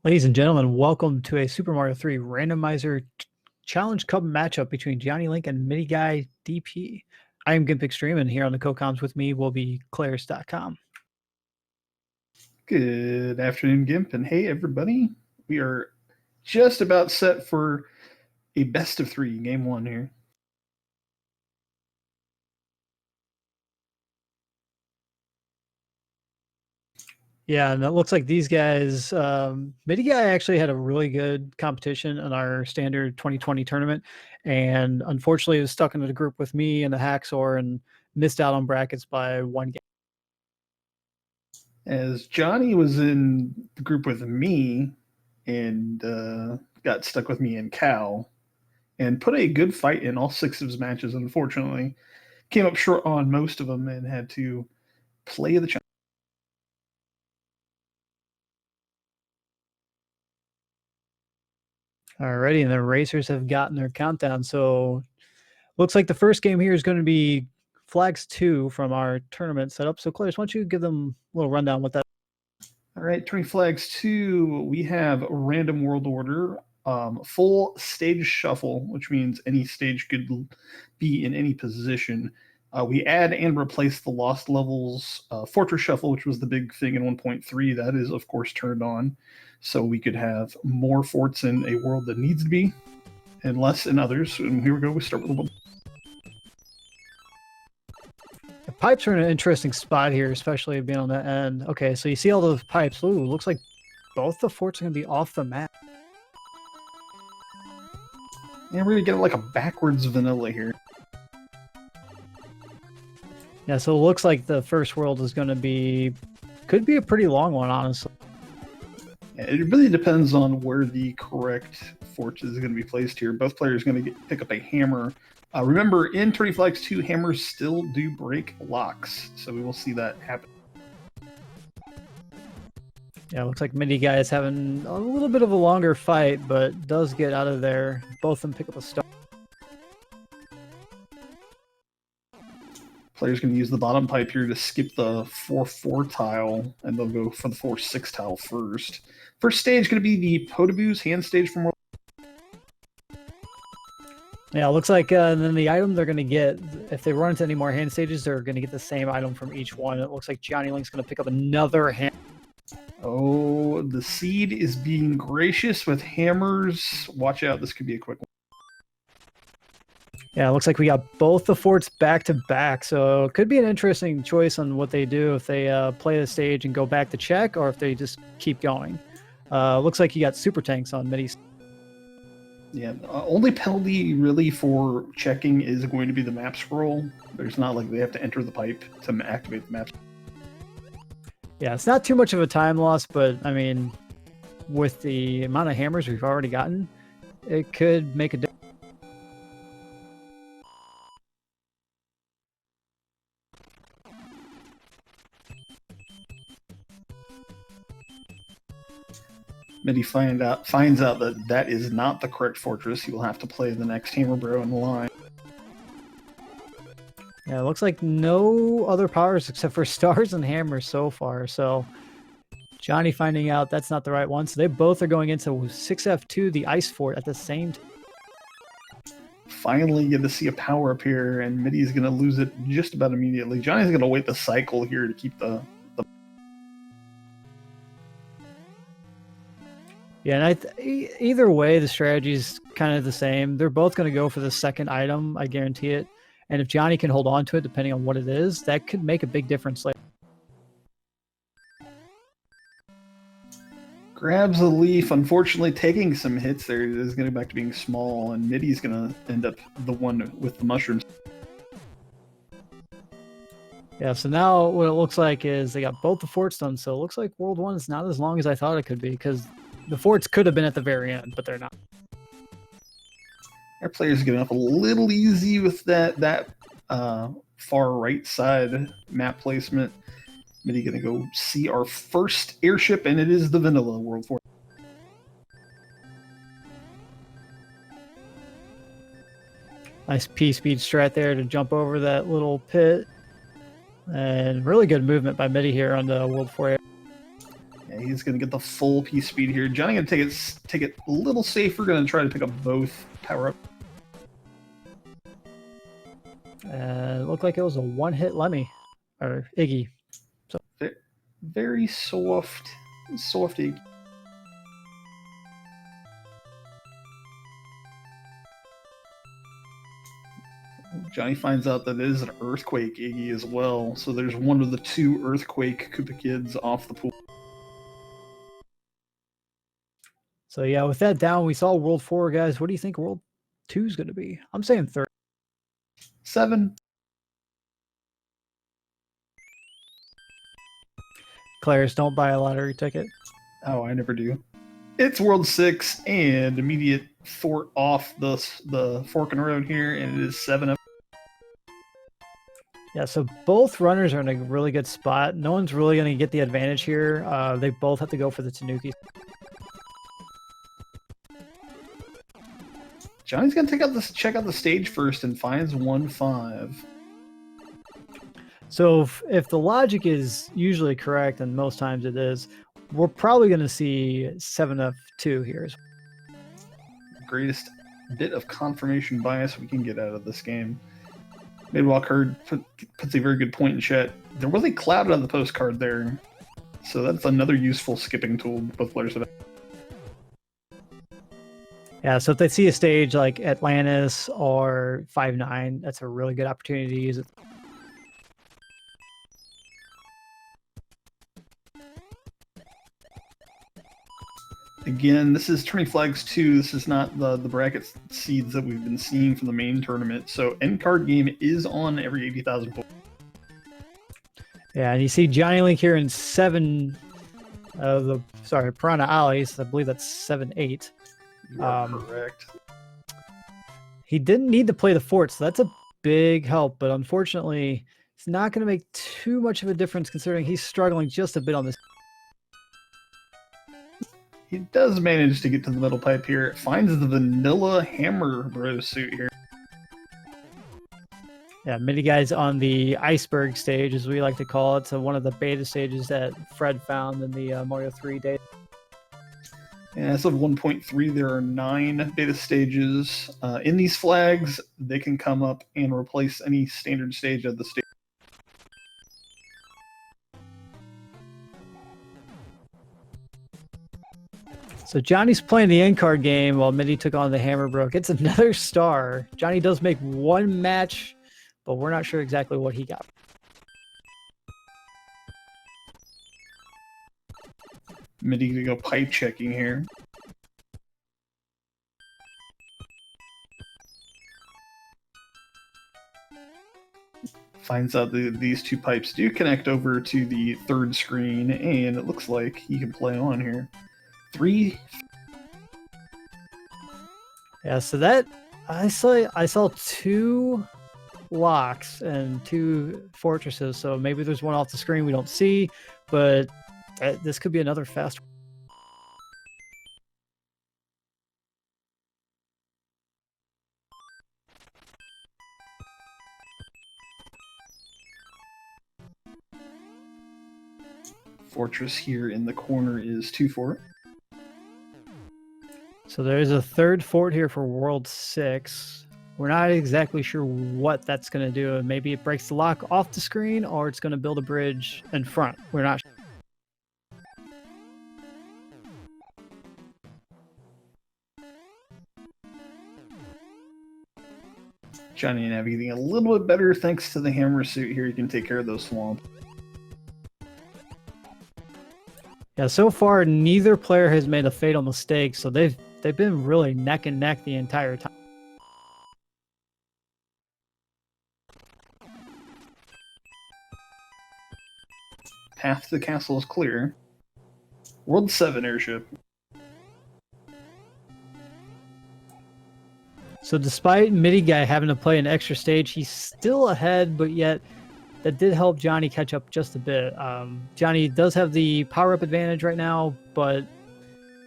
Ladies and gentlemen, welcome to a Super Mario 3 Randomizer Challenge Cup matchup between JonnyLink and MidiGuyDP. I am Gimp Extreme, and here on the co-coms with me will be Clairs.com. Good afternoon, Gimp, and hey, everybody. We are just about set for a best of three, game one here. Yeah, and it looks like these guys, MidiGuy actually had a really good competition in our standard 2020 tournament, and unfortunately was stuck in the group with me and the Haxor and missed out on brackets by one game. As Johnny was in the group with me and got stuck with me and Cal, and put a good fight in all six of his matches, unfortunately. Came up short on most of them and had to play the challenge. Alrighty, and the racers have gotten their countdown. So looks like the first game here is going to be Flags 2 from our tournament setup. So Clairs, why don't you give them a little rundown with that? All right, turning Flags 2, we have Random World Order, full stage shuffle, which means any stage could be in any position. We add and replace the lost levels. Fortress Shuffle, which was the big thing in 1.3, that is, of course, turned on. So we could have more forts in a world that needs to be, and less in others. And here we go, we start with the The pipes are in an interesting spot here, especially being on the end. Okay, so you see all those pipes. Ooh, looks like both the forts are going to be off the map. And we're going to get like a backwards vanilla here. Yeah, so it looks like the first world is going to be, could be a pretty long one, honestly. It really depends on where the correct fort is going to be placed here. Both players are going to pick up a hammer. Remember, in Turning Flags 2, hammers still do break locks, so we will see that happen. Yeah, looks like MidiGuy is having a little bit of a longer fight, but does get out of there. Both of them pick up a star. Players can use the bottom pipe here to skip the 4-4 tile, and they'll go for the 4-6 tile first. First stage going to be the Potaboo's hand stage from World. Yeah, it looks like then the item they're going to get, if they run into any more hand stages, they're going to get the same item from each one. It looks like JonnyLink's going to pick up another hand. Oh, the seed is being gracious with hammers. Watch out, this could be a quick one. Yeah, it looks like we got both the forts back to back, so it could be an interesting choice on what they do if they play the stage and go back to check, or if they just keep going. Looks like you got super tanks on Midi's. Yeah, only penalty really for checking is going to be the map scroll. There's not like they have to enter the pipe to activate the map. Yeah, it's not too much of a time loss, but I mean, with the amount of hammers we've already gotten, it could make a difference. Midi finds out that that is not the correct fortress. He will have to play the next hammer bro in the line. Yeah, it looks like no other powers except for stars and hammers so far. So Johnny finding out that's not the right one. So they both are going into 6F2, the ice fort, at the same time. Finally get to see a power up here, and Midi's going to lose it just about immediately. Johnny's going to wait the cycle here to keep the... Yeah, and either way, the strategy is kind of the same. They're both going to go for the second item, I guarantee it. And if Johnny can hold on to it, depending on what it is, that could make a big difference later. Grabs the leaf, unfortunately taking some hits there. It is going to go back to being small, and Midi's going to end up the one with the mushrooms. Yeah, so now what it looks like is they got both the forts done, so it looks like World 1 is not as long as I thought it could be, because the forts could have been at the very end, but they're not. Our players getting up a little easy with that far right side map placement. Midi gonna go see our first airship, and it is the Vanilla World Fort. Nice P-speed strat there to jump over that little pit. And really good movement by Midi here on the World 4. Yeah, he's going to get the full P speed here. Johnny going to take it a little safer. Going to try to pick up both power up. It looked like it was a one-hit Lemmy or Iggy. So very soft Iggy. Johnny finds out that it is an Earthquake Iggy as well, so there's one of the two Earthquake Koopa Kids off the pool. So yeah, with that down, we saw World 4, guys. What do you think World 2 is going to be? I'm saying 3. 7. Claire's, don't buy a lottery ticket. Oh, I never do. It's World 6 and immediate fort off the fork in the road here, and it is 7-up. Yeah, so both runners are in a really good spot. No one's really going to get the advantage here. They both have to go for the Tanuki. Johnny's going to check out the stage first and finds 1-5. So if the logic is usually correct, and most times it is, we're probably going to see 7F2 here. Greatest bit of confirmation bias we can get out of this game. Midwalk Herd puts a very good point in chat. There was a cloud on the postcard there, so that's another useful skipping tool both players have. Yeah, so if they see a stage like Atlantis or 5-9, that's a really good opportunity to use it. Again, this is Tourney Flags 2. This is not the bracket seeds that we've been seeing from the main tournament. So end card game is on every 80,000 points. Yeah, and you see JonnyLink here in 7 of the Piranha Alleys. I believe that's 7-8. You are correct. He didn't need to play the fort, so that's a big help. But unfortunately, it's not going to make too much of a difference considering he's struggling just a bit on this. He does manage to get to the middle pipe here. Finds the vanilla Hammer Bros suit here. Yeah, MidiGuy's on the iceberg stage, as we like to call it. So one of the beta stages that Fred found in the Mario 3 day. And as of 1.3, there are 9 beta stages. In these flags, they can come up and replace any standard stage of the stage. So Johnny's playing the end card game while Midi took on the Hammer Bro. Gets another star. Johnny does make one match, but we're not sure exactly what he got. Midi gonna go pipe checking here. Finds out that these two pipes do connect over to the third screen, and it looks like he can play on here. 3. Yeah, so that I saw 2 locks and 2 fortresses. So maybe there's one off the screen we don't see, but this could be another fast. Fortress here in the corner is 2-4. So there is a third fort here for World 6. We're not exactly sure what that's going to do. Maybe it breaks the lock off the screen, or it's going to build a bridge in front. We're not sure. Johnny navigating a little bit better thanks to the hammer suit here. You can take care of those swamps. Yeah, so far neither player has made a fatal mistake, so they've been really neck and neck the entire time. Path to the castle is clear. World 7 airship. So despite MidiGuy having to play an extra stage, he's still ahead, but yet that did help Johnny catch up just a bit. Johnny does have the power-up advantage right now, but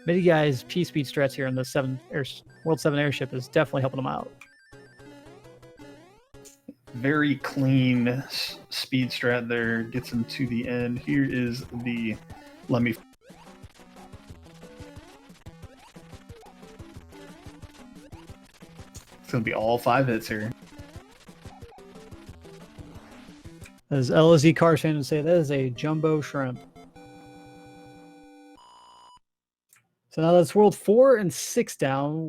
MidiGuy's P-speed strats here in the World 7 airship is definitely helping him out. Very clean speed strat there. Gets him to the end. Here is the... Let me... going to be all 5 hits here. As LSE Cars fan would say, that is a jumbo shrimp. So now that's World 4 and 6 down.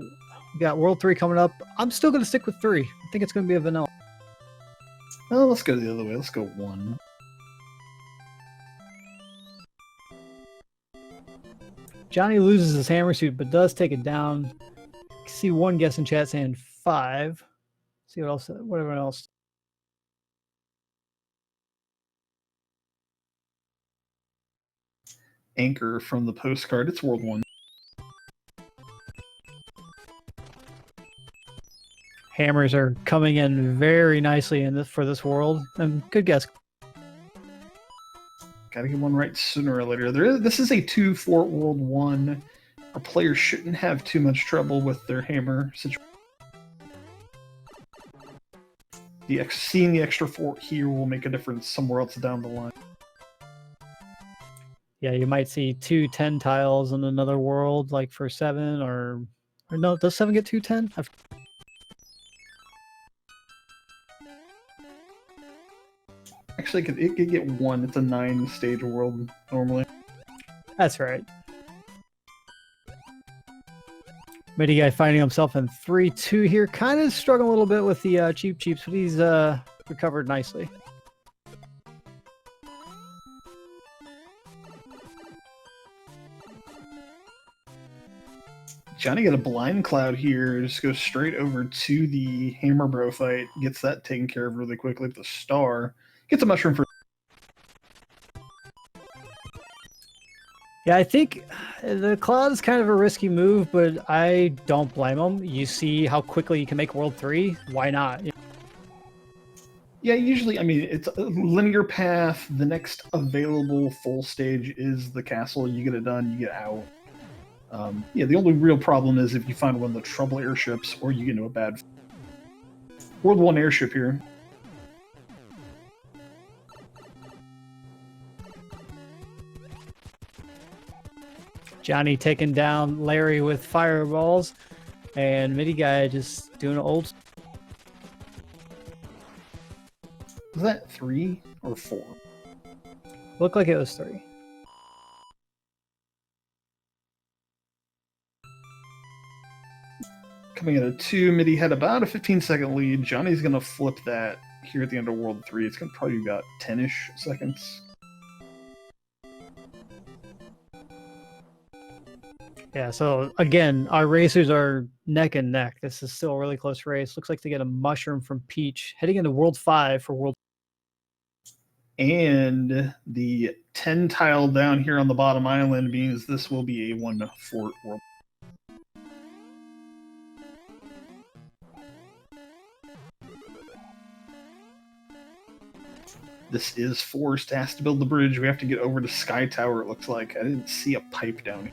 We got World 3 coming up. I'm still going to stick with 3. I think it's going to be a vanilla. Well, let's go the other way. Let's go 1. Johnny loses his hammer suit, but does take it down. See one guess in chat saying 5. See what else? What everyone else. Anchor from the postcard. It's World 1. Hammers are coming in very nicely in this for this world. And good guess. Gotta get one right sooner or later. This is a 2-fort World 1. Our players shouldn't have too much trouble with their hammer situation. Seeing the extra fort here will make a difference somewhere else down the line. Yeah, you might see 2 10 tiles in another world, like for 7 or no, does 7 get 2 10? Actually, it could get 1. It's a 9-stage world normally. That's right. MidiGuy finding himself in 3-2 here. Kind of struggling a little bit with the cheeps, but he's recovered nicely. Johnny got a blind cloud here. Just goes straight over to the Hammer Bro fight. Gets that taken care of really quickly with the star. Gets a mushroom for... Yeah, I think the cloud is kind of a risky move, but I don't blame him. You see how quickly you can make World 3. Why not? Yeah, usually, I mean, it's a linear path. The next available full stage is the castle. You get it done, you get out. Yeah, the only real problem is if you find one of the trouble airships or you get into a bad... World 1 airship here. Johnny taking down Larry with fireballs, and MidiGuy just doing an old... Was that 3 or 4? Looked like it was 3. Coming at a 2, Midi had about a 15-second lead. Johnny's going to flip that here at the end of World 3. It's going to probably be about 10-ish seconds. Yeah, so again, our racers are neck and neck. This is still a really close race. Looks like they get a mushroom from Peach. Heading into World 5 for World... And the 10 tile down here on the bottom island means this will be a 1-fort world. This is forced. Has to build the bridge. We have to get over to Sky Tower, it looks like. I didn't see a pipe down here.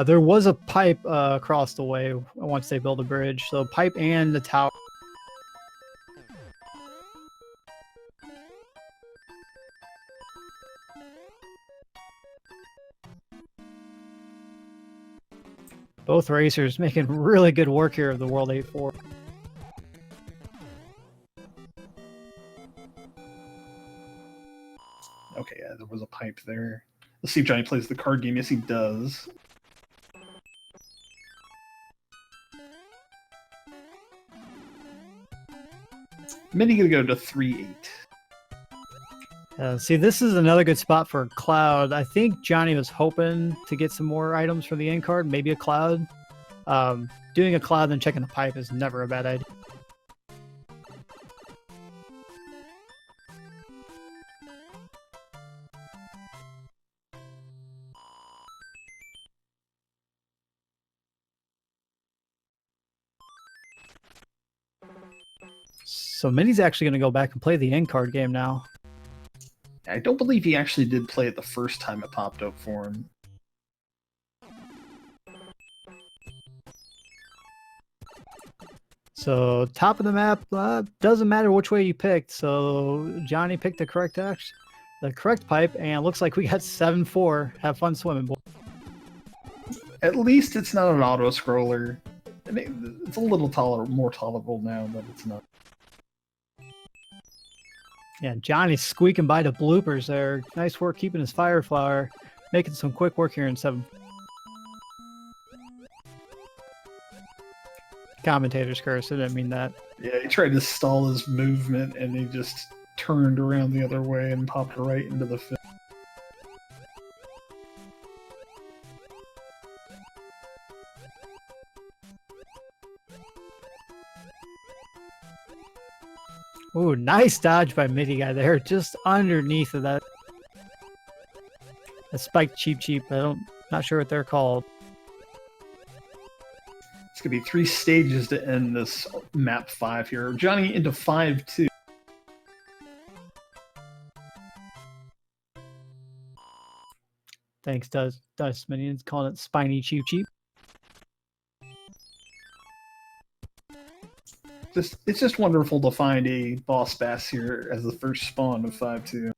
There was a pipe across the way once they build a bridge. So pipe and the tower. Both racers making really good work here of the World 8-4. Okay, yeah, there was a pipe there. Let's see if Johnny plays the card game. Yes, he does. Mini gonna go to 3-8. See, this is another good spot for Cloud. I think Johnny was hoping to get some more items for the end card, maybe a Cloud. Doing a Cloud and checking the pipe is never a bad idea. So Mini's actually going to go back and play the end card game now. I don't believe he actually did play it the first time it popped up for him. So top of the map, doesn't matter which way you picked. So Johnny picked the correct pipe, and it looks like we got 7-4. Have fun swimming, boy. At least it's not an auto scroller. I mean, it's a little more tolerable now, but it's not. Yeah, Johnny's squeaking by the bloopers there. Nice work keeping his fire flower. Making some quick work here in 7. Commentator's curse. I didn't mean that. Yeah, he tried to stall his movement, and he just turned around the other way and popped right into the fin. Ooh, nice dodge by MidiGuy there, just underneath of that. A spiked cheap. Not sure what they're called. It's gonna be 3 stages to end this map 5 here. Johnny into 5-2. Thanks, Dust Minions, calling it spiny cheap. It's just wonderful to find a boss bass here as the first spawn of 5-2.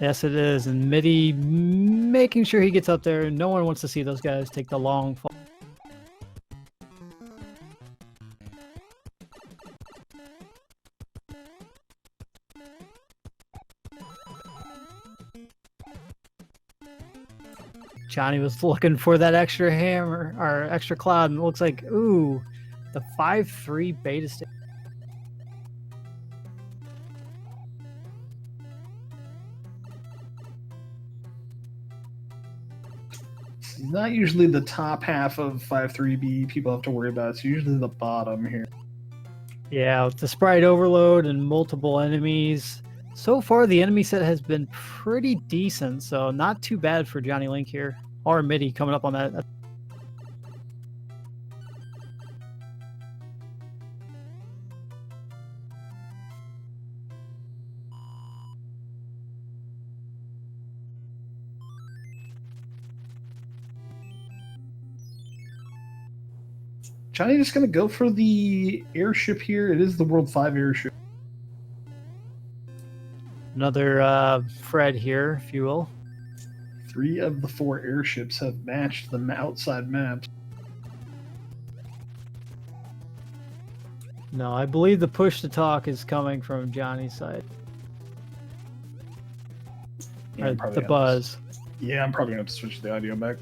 Yes, it is. And Midi making sure he gets up there. No one wants to see those guys take the long fall. Johnny was looking for that extra hammer or extra cloud, and it looks like, ooh, the 5-3 beta stage. It's not usually the top half of 5-3B people have to worry about. It's usually the bottom here. Yeah, with the sprite overload and multiple enemies. So far, the enemy set has been pretty decent, so not too bad for JonnyLink here. Or Midi coming up on that. Johnny just gonna go for the airship here. It is the World 5 airship. Another Fred here, if you will. 3 of the 4 airships have matched the outside maps. No, I believe the push to talk is coming from Johnny's side. Yeah, The buzz. Yeah, I'm probably going to switch the audio back.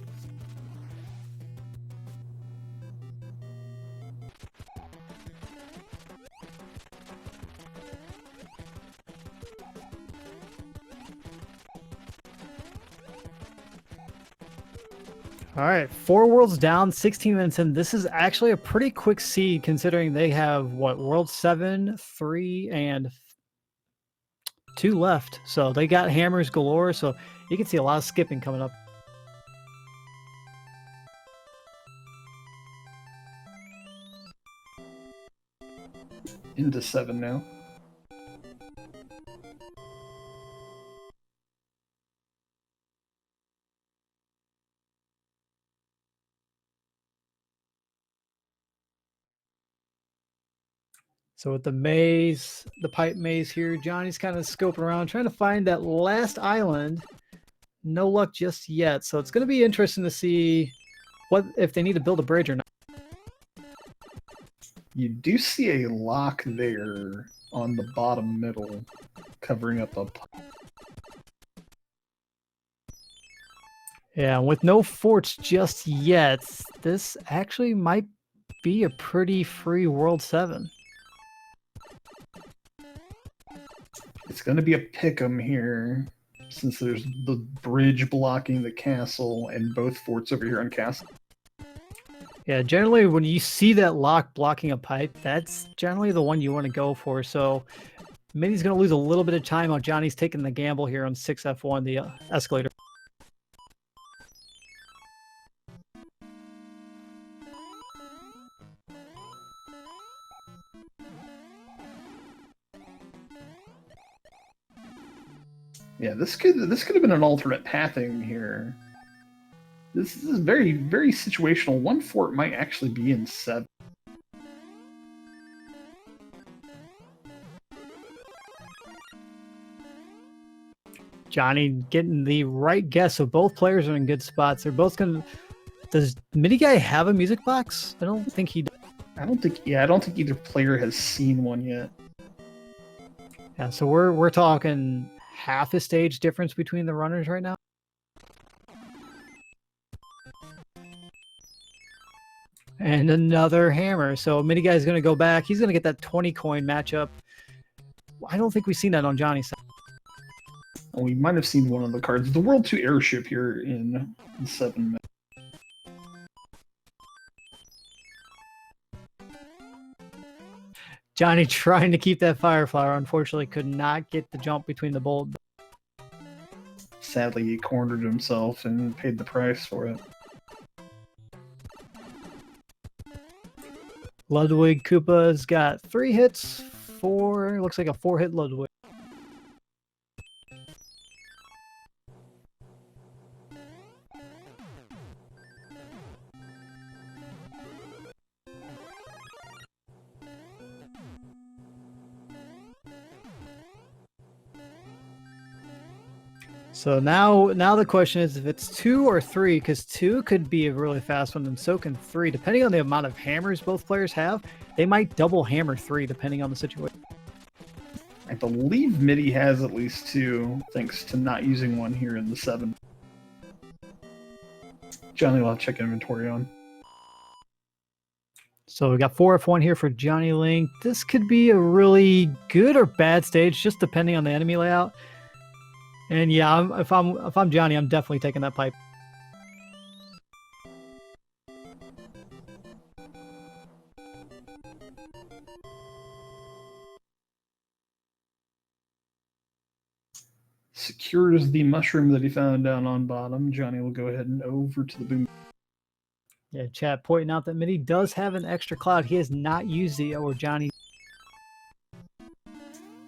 All right, 4 worlds down, 16 minutes in. This is actually a pretty quick seed considering they have, what, World 7, 3, and 2 left. So they got hammers galore, so you can see a lot of skipping coming up. Into 7 now. So with the maze, the pipe maze here, Johnny's kind of scoping around, trying to find that last island. No luck just yet. So it's going to be interesting to see what if they need to build a bridge or not. You do see a lock there on the bottom middle, covering up a... Yeah, with no forts just yet, this actually might be a pretty free World 7. It's going to be a pick'em here, since there's the bridge blocking the castle and both forts over here on castle. Yeah, generally when you see that lock blocking a pipe, that's generally the one you want to go for. So maybe he's going to lose a little bit of time while Johnny's taking the gamble here on 6F1, the escalator. Yeah, this could have been an alternate pathing here. This is very, very situational. 1 fort might actually be in 7. Johnny getting the right guess, so both players are in good spots. They're both going to Does MidiGuy have a music box? I don't think he does. I don't think either player has seen one yet. Yeah, so we're talking half a stage difference between the runners right now. And another hammer. So MidiGuy's going to go back. He's going to get that 20 coin matchup. I don't think we've seen that on Johnny's side. Oh, we might have seen one of the cards. The World 2 airship here in 7 minutes. Johnny trying to keep that fire flower. Unfortunately, could not get the jump between the bolt. Sadly, he cornered himself and paid the price for it. Ludwig Koopa's got 3 hits, 4. Looks like a 4-hit Ludwig. So now the question is if it's 2 or 3, because 2 could be a really fast one, and so can 3. Depending on the amount of hammers both players have, they might double hammer 3 depending on the situation. I believe Midi has at least 2, thanks to not using one here in the 7. Johnny will have to check inventory on. So we got 4F1 here for JonnyLink. This could be a really good or bad stage, just depending on the enemy layout. And yeah, if I'm Johnny, I'm definitely taking that pipe. Secures the mushroom that he found down on bottom. Johnny will go ahead and over to the boom. Yeah, chat pointing out that Midi does have an extra cloud. He has not used it, or Johnny.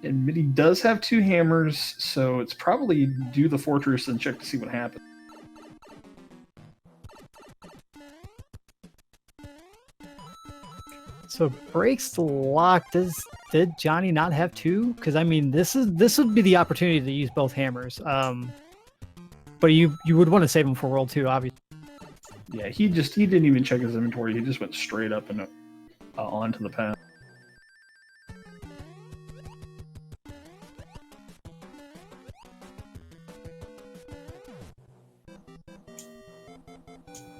And Midi does have 2 hammers, so it's probably do the fortress and check to see what happens. So breaks the lock. Did Johnny not have 2? Because I mean, this would be the opportunity to use both hammers. But you would want to save them for World 2, obviously. Yeah, he didn't even check his inventory. He just went straight up and onto the path.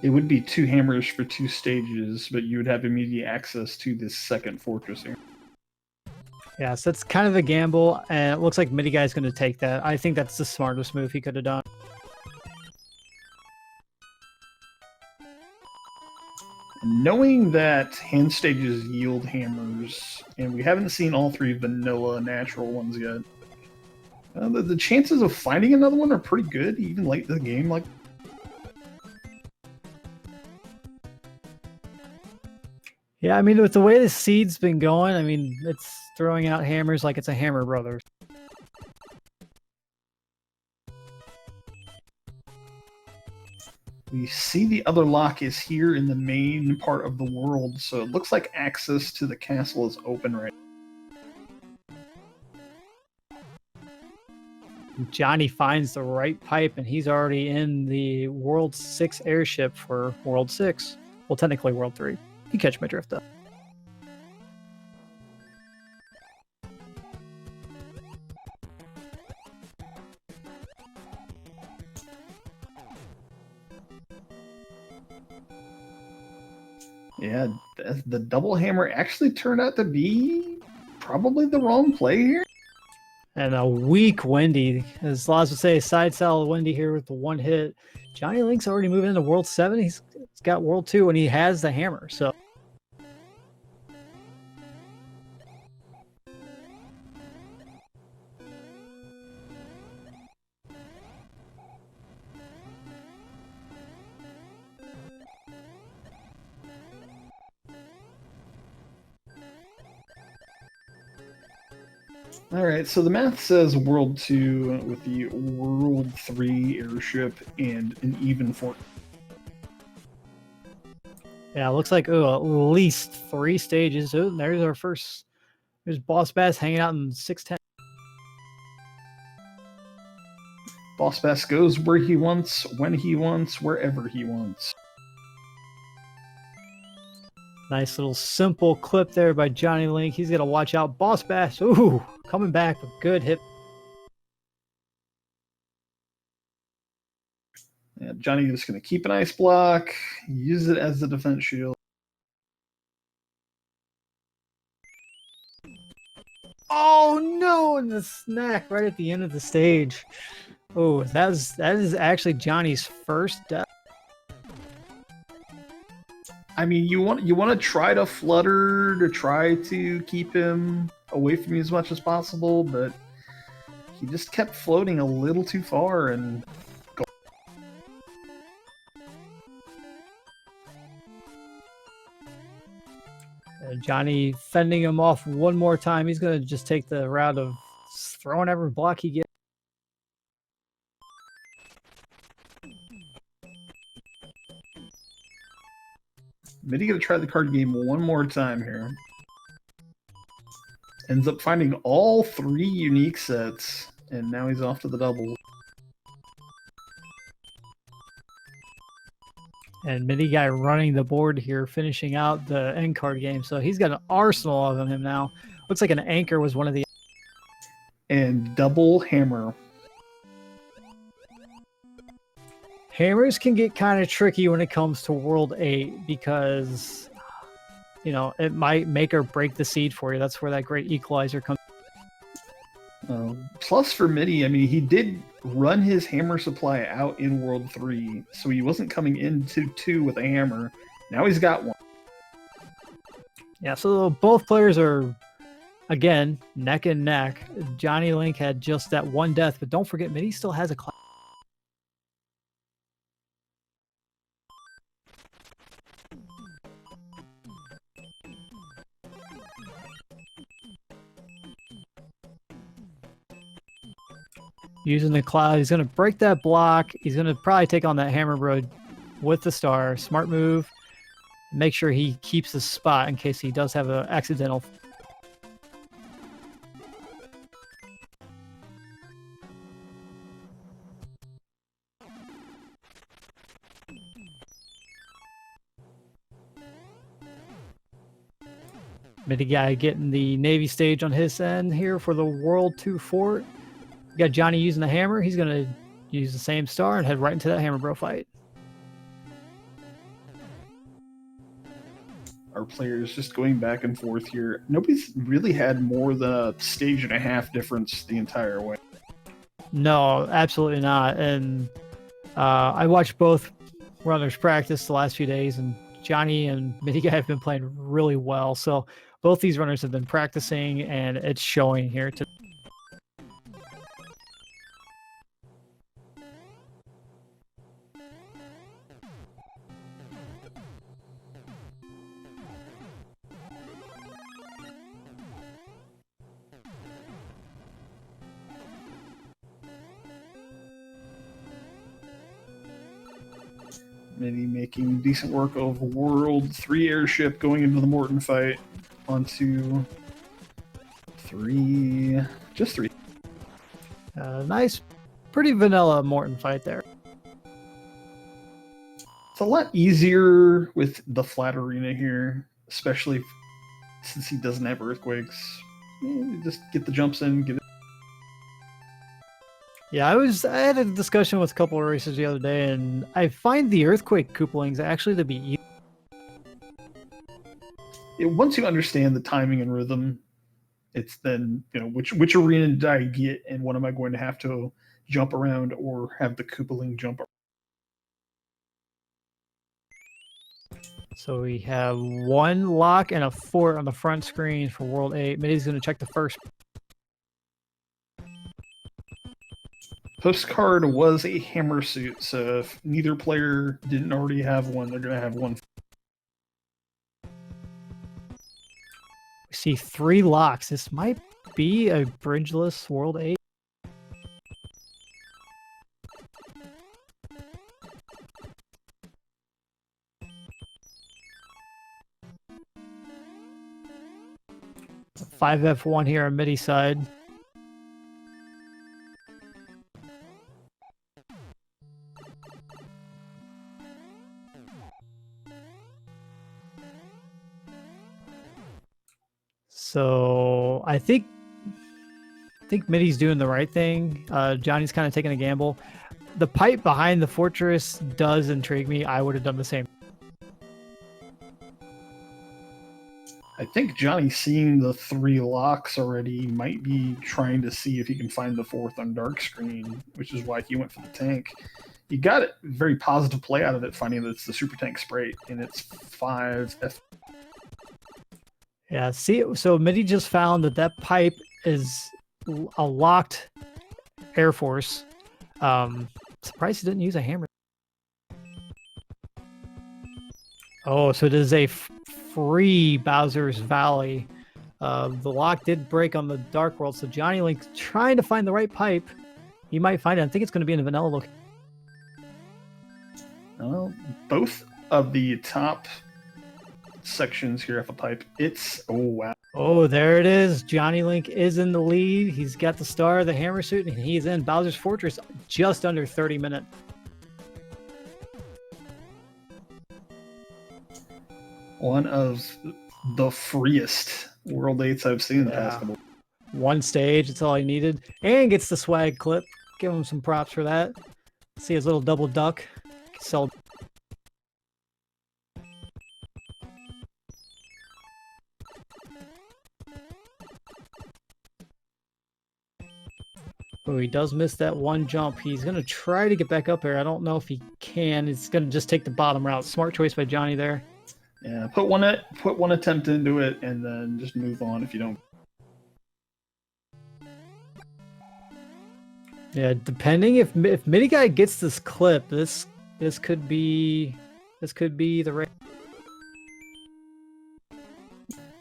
It would be 2 hammers for 2 stages, but you would have immediate access to this second fortress here. Yeah, so it's kind of a gamble, and it looks like MidiGuy's going to take that. I think that's the smartest move he could have done. Knowing that hand stages yield hammers, and we haven't seen all 3 vanilla natural ones yet, the chances of finding another one are pretty good, even late in the game. Like, yeah, I mean, with the way the seed's been going, I mean, it's throwing out hammers like it's a Hammer Brothers. we see the other lock is here in the main part of the world, so it looks like access to the castle is open right now. Johnny finds the right pipe, and he's already in the World 6 airship for World 6. Well, technically World 3. You catch my drift, though. Yeah, the double hammer actually turned out to be probably the wrong play here. And a weak Wendy. As Laz would say, side saddle Wendy here with the 1 hit. JonnyLink's already moving into World 7. He's got World 2, and he has the hammer, so... Alright, so the math says World 2 with the World 3 airship and an even fort. Yeah, it looks like at least 3 stages. Oh, there's our first... There's Boss Bass hanging out in 610. Boss Bass goes where he wants, when he wants, wherever he wants. Nice little simple clip there by JonnyLink. He's gonna watch out. Boss Bash. Ooh, coming back with good hit. Yeah, Johnny is going to keep an ice block, use it as the defense shield. Oh no! And the snack right at the end of the stage. Oh, that is actually Johnny's first death. I mean, you want to try to flutter to try to keep him away from you as much as possible, but he just kept floating a little too far and. Johnny fending him off one more time. He's going to just take the route of throwing every block he gets. Midi gonna try the card game one more time here. Ends up finding all 3 unique sets, and now he's off to the doubles. And MidiGuy running the board here, finishing out the end card game. So he's got an arsenal of him now. Looks like an anchor was one of the. And double hammer. Hammers can get kind of tricky when it comes to World 8 because, you know, it might make or break the seed for you. That's where that great equalizer comes. Plus for Midi, I mean, he did run his hammer supply out in World 3, so he wasn't coming into 2 with a hammer. Now he's got one. Yeah, so both players are, again, neck and neck. JonnyLink had just that one death, but don't forget, Midi still has a class. Using the cloud, he's going to break that block. He's going to probably take on that hammer bro with the star. Smart move. Make sure he keeps his spot in case he does have an accidental. MidiGuy getting the Navy stage on his end here for the World 2 fort. We got Johnny using the hammer. He's going to use the same star and head right into that hammer bro fight. Our players just going back and forth here. Nobody's really had more than a stage and a half difference the entire way. No, absolutely not. And I watched both runners practice the last few days, and Johnny and MidiGuy have been playing really well. So both these runners have been practicing, and it's showing here today. Midi making decent work of World 3 airship going into the Morton fight onto 3, just 3. Nice, pretty vanilla Morton fight there. It's a lot easier with the flat arena here, especially since he doesn't have earthquakes. Just get the jumps in, get it. Yeah, I had a discussion with a couple of racers the other day, and I find the earthquake couplings actually to be Once you understand the timing and rhythm, it's then, you know, which arena did I get, and what am I going to have to jump around or have the coupling jump around. So we have one lock and a fort on the front screen for World 8. Midi's going to check the first. Postcard was a hammer suit, so if neither player didn't already have one, they're going to have one. We see 3 locks. This might be a bridgeless World 8. It's a 5F1 here on Midi side. So I think Midi's doing the right thing. Johnny's kind of taking a gamble. The pipe behind the fortress does intrigue me. I would have done the same. I think Johnny, seeing the 3 locks already, might be trying to see if he can find the 4th on dark screen, which is why he went for the tank. He got a very positive play out of it, finding that it's the super tank spray, and it's 5 F. Yeah, see, so Midi just found that pipe is a locked Air Force. Surprised he didn't use a hammer. Oh, so it is a free Bowser's Valley. The lock did break on the Dark World, so JonnyLink trying to find the right pipe. He might find it. I think it's going to be in the vanilla look. Well, both of the top sections here have a pipe. It's, oh wow. Oh, there it is. JonnyLink is in the lead. He's got the star, the hammer suit, and he's in Bowser's Fortress just under 30 minutes. One of the freest World 8s I've seen in the past couple. One stage, that's all he needed. And gets the swag clip. Give him some props for that. See his little double duck. Sell. Oh, he does miss that one jump. He's going to try to get back up there. I don't know if he can. It's going to just take the bottom route. Smart choice by Johnny there. Yeah, put one attempt into it and then just move on if you don't. Yeah, depending if MidiGuy gets this clip, this could be the race.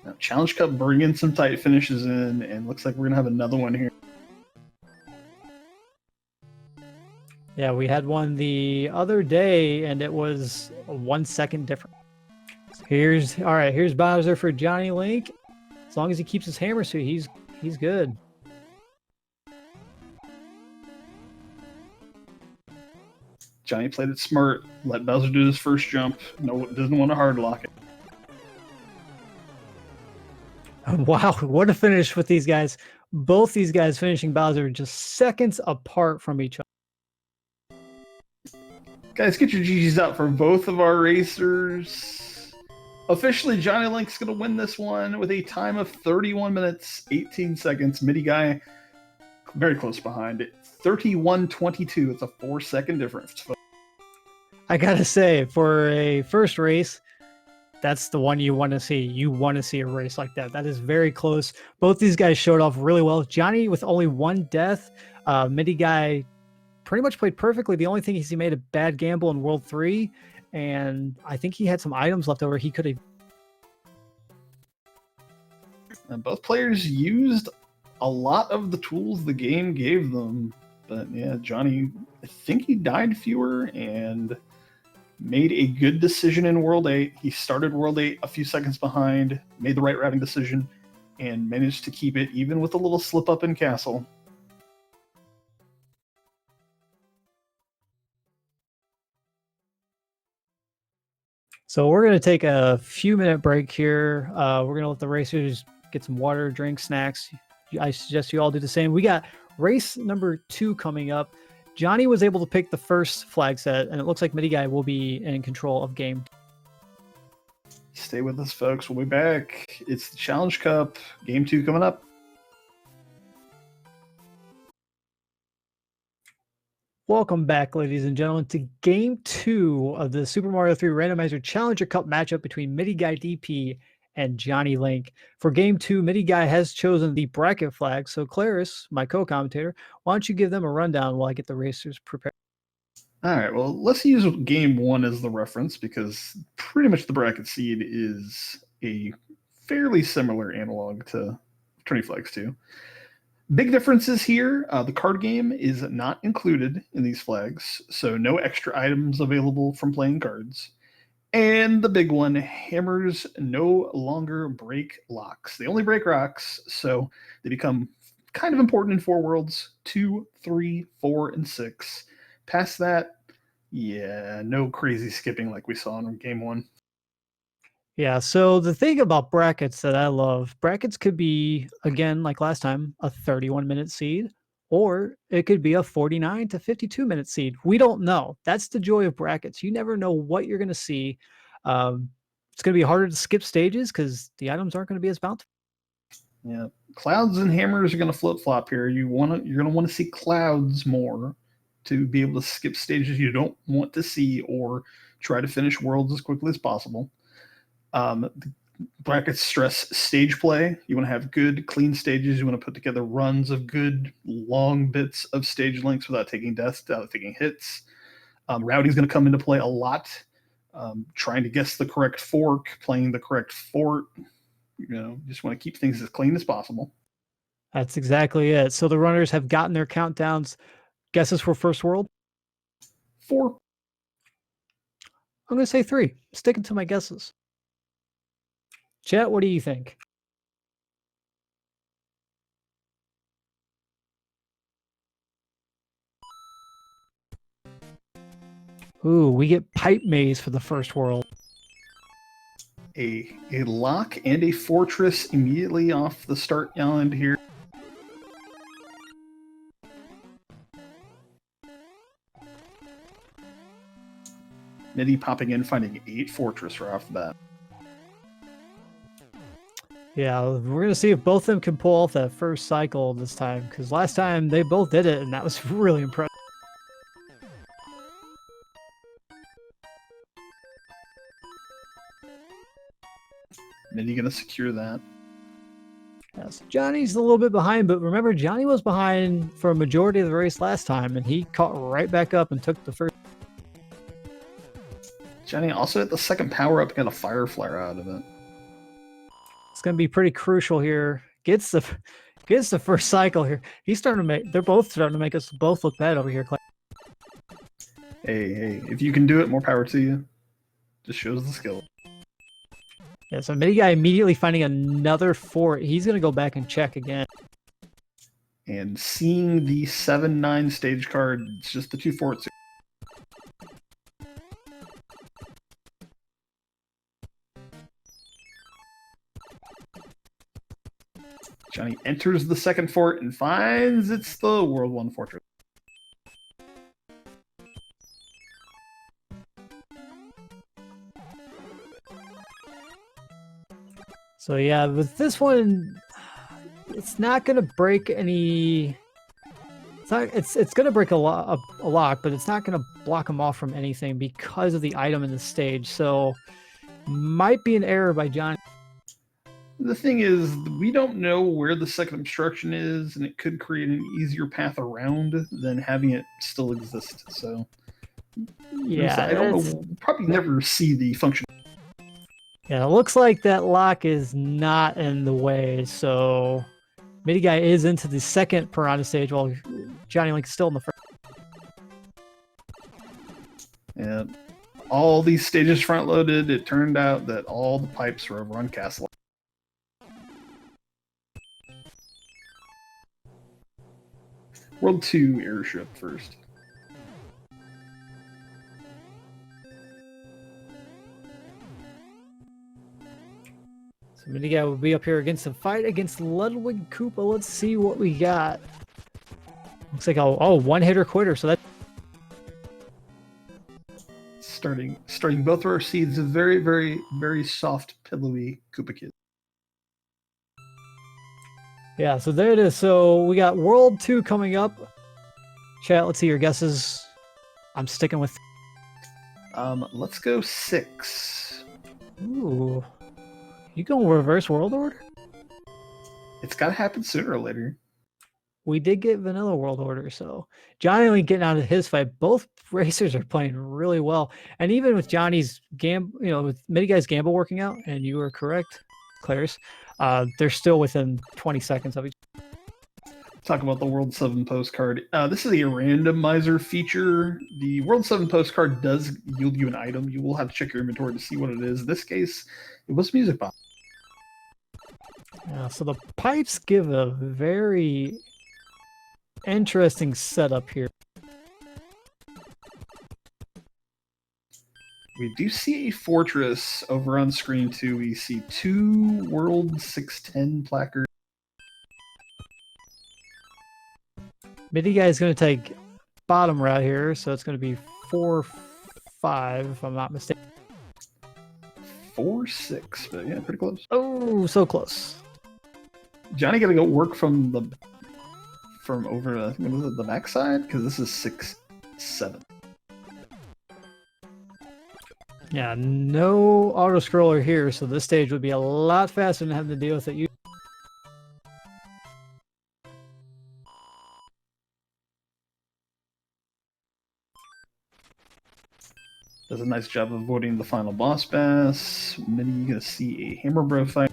Now, Challenge Cup bringing some tight finishes in, and looks like we're gonna have another one here. Yeah, we had one the other day, and it was a 1 second difference. Here's Bowser for JonnyLink. As long as he keeps his hammer suit, he's good. Johnny played it smart. Let Bowser do his first jump. No, doesn't want to hard lock it. Wow, what a finish with these guys. Both these guys finishing Bowser just seconds apart from each other. Guys, get your GGs out for both of our racers. Officially, JonnyLink's going to win this one with a time of 31 minutes, 18 seconds. MidiGuy very close behind it. 31-22. It's a 4-second difference. I gotta say, for a first race, that's the one you want to see. You want to see a race like that. That is very close. Both these guys showed off really well. Johnny with only 1 death. MidiGuy pretty much played perfectly. The only thing is he made a bad gamble in World 3, and I think he had some items left over. He could have. And both players used a lot of the tools the game gave them. But yeah, Johnny, I think he died fewer and made a good decision in World 8. He started World 8 a few seconds behind, made the right routing decision, and managed to keep it even with a little slip up in Castle. So we're going to take a few minute break here. We're going to let the racers get some water, drink, snacks. I suggest you all do the same. We got race number 2 coming up. Johnny was able to pick the first flag set, and it looks like MidiGuy will be in control of game. Stay with us, folks. We'll be back. It's the Challenge Cup. Game 2 coming up. Welcome back, ladies and gentlemen, to Game 2 of the Super Mario 3 Randomizer Challenger Cup matchup between MidiGuyDP and JonnyLink. For Game 2, MidiGuy has chosen the bracket flag. So, Claris, my co-commentator, why don't you give them a rundown while I get the racers prepared? All right, well, let's use Game 1 as the reference because pretty much the bracket seed is a fairly similar analog to Tourney Flags 2. Big differences here. The card game is not included in these flags, so no extra items available from playing cards. And the big one, hammers no longer break locks. They only break rocks, so they become kind of important in 4 worlds, 2, 3, 4, and 6. Past that, yeah, no crazy skipping like we saw in Game 1. Yeah, so the thing about brackets that I love, brackets could be, again, like last time, a 31-minute seed, or it could be a 49 to 52-minute seed. We don't know. That's the joy of brackets. You never know what you're going to see. It's going to be harder to skip stages because the items aren't going to be as bountiful. Yeah, clouds and hammers are going to flip flop here. You're going to want to see clouds more to be able to skip stages you don't want to see or try to finish worlds as quickly as possible. The brackets stress stage play. You want to have good, clean stages. You want to put together runs of good, long bits of stage lengths without taking deaths, without taking hits. Routing is going to come into play a lot. Trying to guess the correct fork, playing the correct fort. Just want to keep things as clean as possible. That's exactly it. So the runners have gotten their countdowns. Guesses for first world? 4. I'm going to say 3. Sticking to my guesses. Chat, what do you think? Ooh, we get pipe maze for the first world. A lock and a fortress immediately off the start island here. Midi popping in, finding 8 fortress right off the bat. Yeah, we're going to see if both of them can pull off that first cycle this time, because last time they both did it, and that was really impressive. Midi going to secure that. Yes, Johnny's a little bit behind, but remember, Johnny was behind for a majority of the race last time, and he caught right back up and took the first. Johnny also hit the second power up and got a fire flare out of it. It's going to be pretty crucial here. Gets the first cycle here. They're both starting to make us both look bad over here, Clay. Hey, if you can do it, more power to you. Just shows the skill. Yeah, so MidiGuy immediately finding another fort. He's going to go back and check again. And seeing the 7-9 stage card, it's just the 2 forts. Johnny enters the second fort and finds it's the World 1 fortress. So yeah, with this one, it's not going to break any. It's going to break a lock, but it's not going to block them off from anything because of the item in the stage. So might be an error by Johnny. The thing is, we don't know where the second obstruction is, and it could create an easier path around than having it still exist. So yeah, I don't know. We'll probably never see the function. Yeah, it looks like that lock is not in the way, so MidiGuy is into the second Piranha stage while JonnyLink is still in the first. And all these stages front loaded, it turned out that all the pipes were over on Castle. World 2 airship first. So MidiGuy will be up here against the fight against Ludwig Koopa. Let's see what we got. Looks like a one-hitter quitter, so that starting both of our seeds a very, very, very soft, pillowy Koopa Kid. Yeah, so there it is. So we got World 2 coming up. Chat, let's see your guesses. I'm sticking with... Let's go 6. Ooh. You going reverse world order? It's got to happen sooner or later. We did get vanilla world order, so JonnyLink getting out of his fight. Both racers are playing really well, and even with Johnny's with MidiGuy's gamble working out, and you were correct, Claris, they're still within 20 seconds of each. Talk about the World 7 postcard. This is a randomizer feature. The World 7 postcard does yield you an item. You will have to check your inventory to see what it is. In this case, it was music box. Yeah, so the pipes give a very interesting setup here. We do see a fortress over on screen too. We see 2 World 610 placards. MidiGuy is going to take bottom route here, so it's going to be 4-5 if I'm not mistaken. 4-6, but yeah, pretty close. Oh, so close. Johnny got to go work from over. I think, was it the backside? Because this is 6-7. Yeah, no auto scroller here, so this stage would be a lot faster than having to deal with it. Does a nice job of avoiding the final boss bass. Mini, you gonna see a hammer bro fight.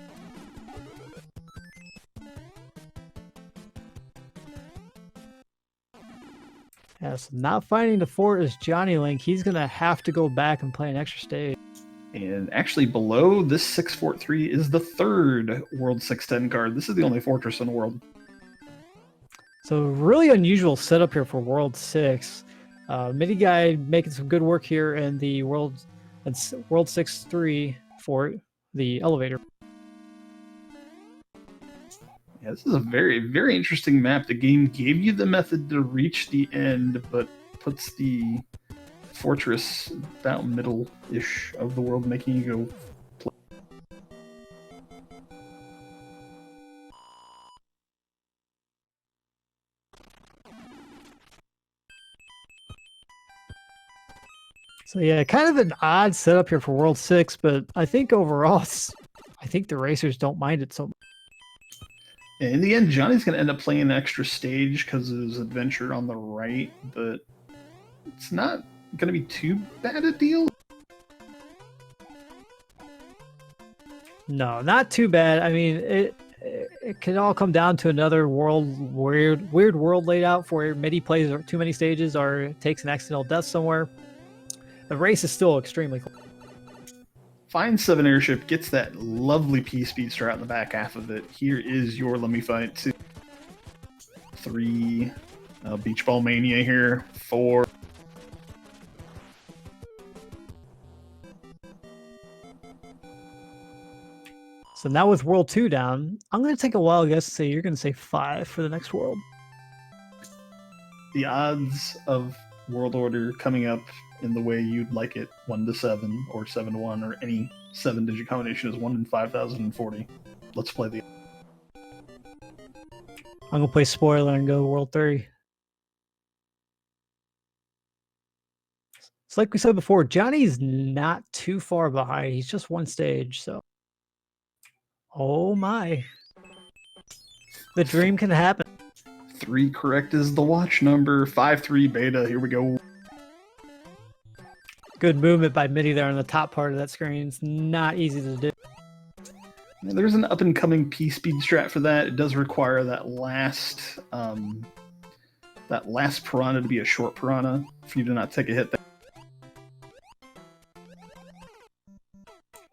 Yes, not finding the fort is JonnyLink. He's gonna have to go back and play an extra stage. And actually, below this 6 Fort 3 is the 3rd World 610 card. This is the only fortress in the world. So really unusual setup here for World 6. MidiGuy making some good work here in the World 6-3 for the elevator. Yeah, this is a very, very interesting map. The game gave you the method to reach the end, but puts the fortress about middle-ish of the world, making you go play. So yeah, kind of an odd setup here for World 6, but I think overall, I think the racers don't mind it so much. And in the end, Johnny's going to end up playing an extra stage because of his adventure on the right, but it's not going to be too bad a deal. No, not too bad. I mean, it can all come down to another weird world laid out for Midi plays too many stages or takes an accidental death somewhere. The race is still extremely close. Finds 7 airship, gets that lovely P-Speedster out in the back half of it. Here is your Let Me Fight 2. 3, Beach Ball Mania here. 4. So now with World 2 down, I'm going to take a wild guess to say you're going to say 5 for the next world. The odds of World Order coming up in the way you'd like it, 1-7 or 7-1 or any 7-digit combination, is 1 in 5,040. Let's play the. I'm gonna play spoiler and go World 3. It's like we said before, Johnny's not too far behind. He's just one stage, so. Oh my. The dream can happen. 3 correct is the watch number. 5-3 beta. Here we go. Good movement by Midi there on the top part of that screen. It's not easy to do. There's an up-and-coming P-Speed strat for that. It does require that last piranha to be a short piranha for you to not take a hit there.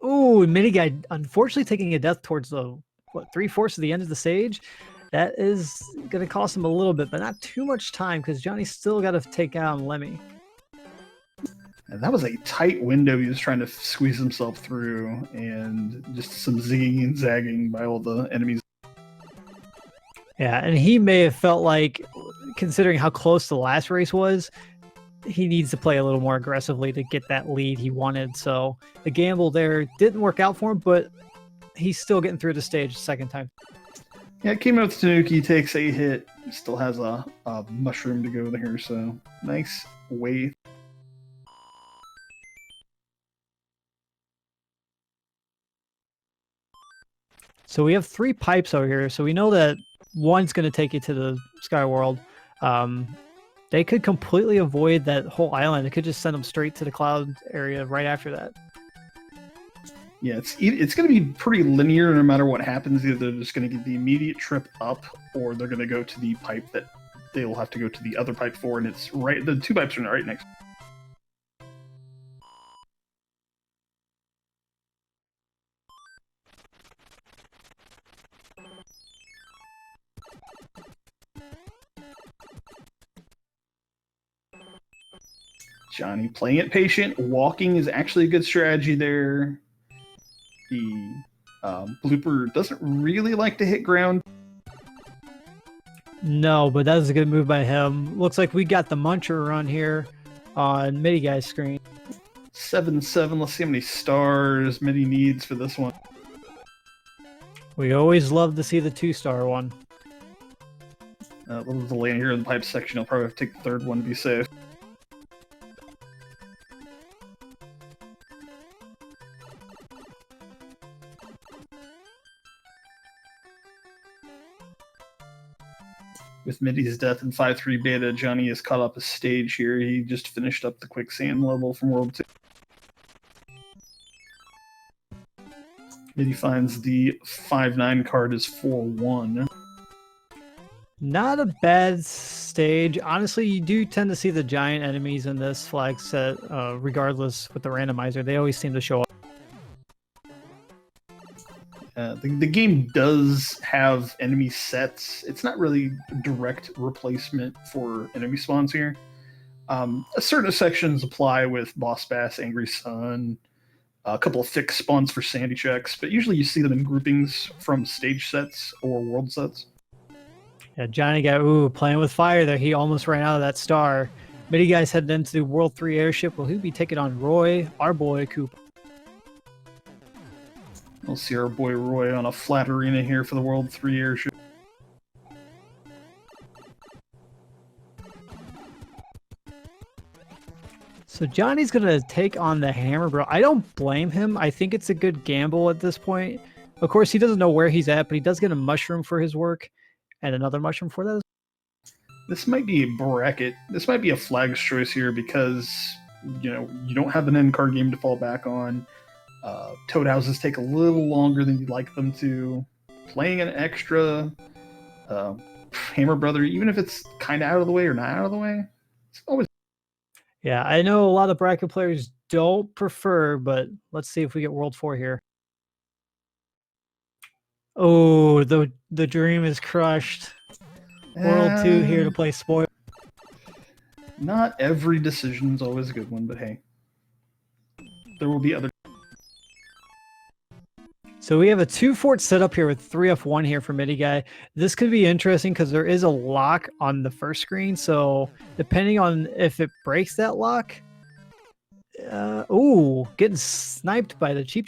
Ooh, MidiGuy unfortunately taking a death towards the 3/4 of the end of the stage. That is going to cost him a little bit, but not too much time because Johnny's still got to take down Lemmy. And that was a tight window he was trying to squeeze himself through, and just some zigging and zagging by all the enemies. Yeah, and he may have felt like, considering how close the last race was, he needs to play a little more aggressively to get that lead he wanted. So the gamble there didn't work out for him, but he's still getting through the stage the second time. Yeah, it came out with Tanuki, takes a hit, still has a mushroom to go there, so nice wave. So we have 3 pipes over here. So we know that one's going to take you to the Sky World. They could completely avoid that whole island. It could just send them straight to the cloud area right after that. Yeah, it's going to be pretty linear no matter what happens. Either they're just going to get the immediate trip up, or they're going to go to the pipe that they'll have to go to the other pipe for, and it's right. The 2 pipes are right next. Johnny playing it patient. Walking is actually a good strategy there. The blooper doesn't really like to hit ground. No, but that was a good move by him. Looks like we got the Muncher run here on MidiGuy's screen. 7-7. Let's see how many stars Midi needs for this one. We always love to see the 2-star one. A little delay here in the pipe section. I'll probably have to take the third one to be safe. With Midi's death in 5-3 beta, Johnny has caught up a stage here. He just finished up the quicksand level from World 2. Midi finds the 5-9 card is 4-1. Not a bad stage. Honestly, you do tend to see the giant enemies in this flag set, regardless with the randomizer. They always seem to show up. The game does have enemy sets. It's not really a direct replacement for enemy spawns here. Certain sections apply with Boss Bass, Angry Sun, a couple of fixed spawns for Sandy checks, but usually you see them in groupings from stage sets or world sets. Yeah, Johnny got playing with fire there. He almost ran out of that star. MidiGuy's headed into the World 3 airship. Will he be taking on Roy, our boy Koopa? We'll see our boy Roy on a flat arena here for the World 3 airship. So Johnny's going to take on the Hammer Bro. I don't blame him. I think it's a good gamble at this point. Of course, he doesn't know where he's at, but he does get a mushroom for his work and another mushroom for that. This might be a bracket. This might be a flag's choice here because, you don't have an end card game to fall back on. Toad houses take a little longer than you'd like them to. Playing an extra Hammer Brother, even if it's kind of out of the way or not out of the way, it's always... Yeah, I know a lot of bracket players don't prefer, but let's see if we get World 4 here. Oh, the dream is crushed. World 2 here to play spoil. Not every decision's always a good one, but hey. There will be other... So we have a 2-fort setup here with 3F1 here for MidiGuy. This could be interesting because there is a lock on the first screen. So depending on if it breaks that lock, getting sniped by the cheap.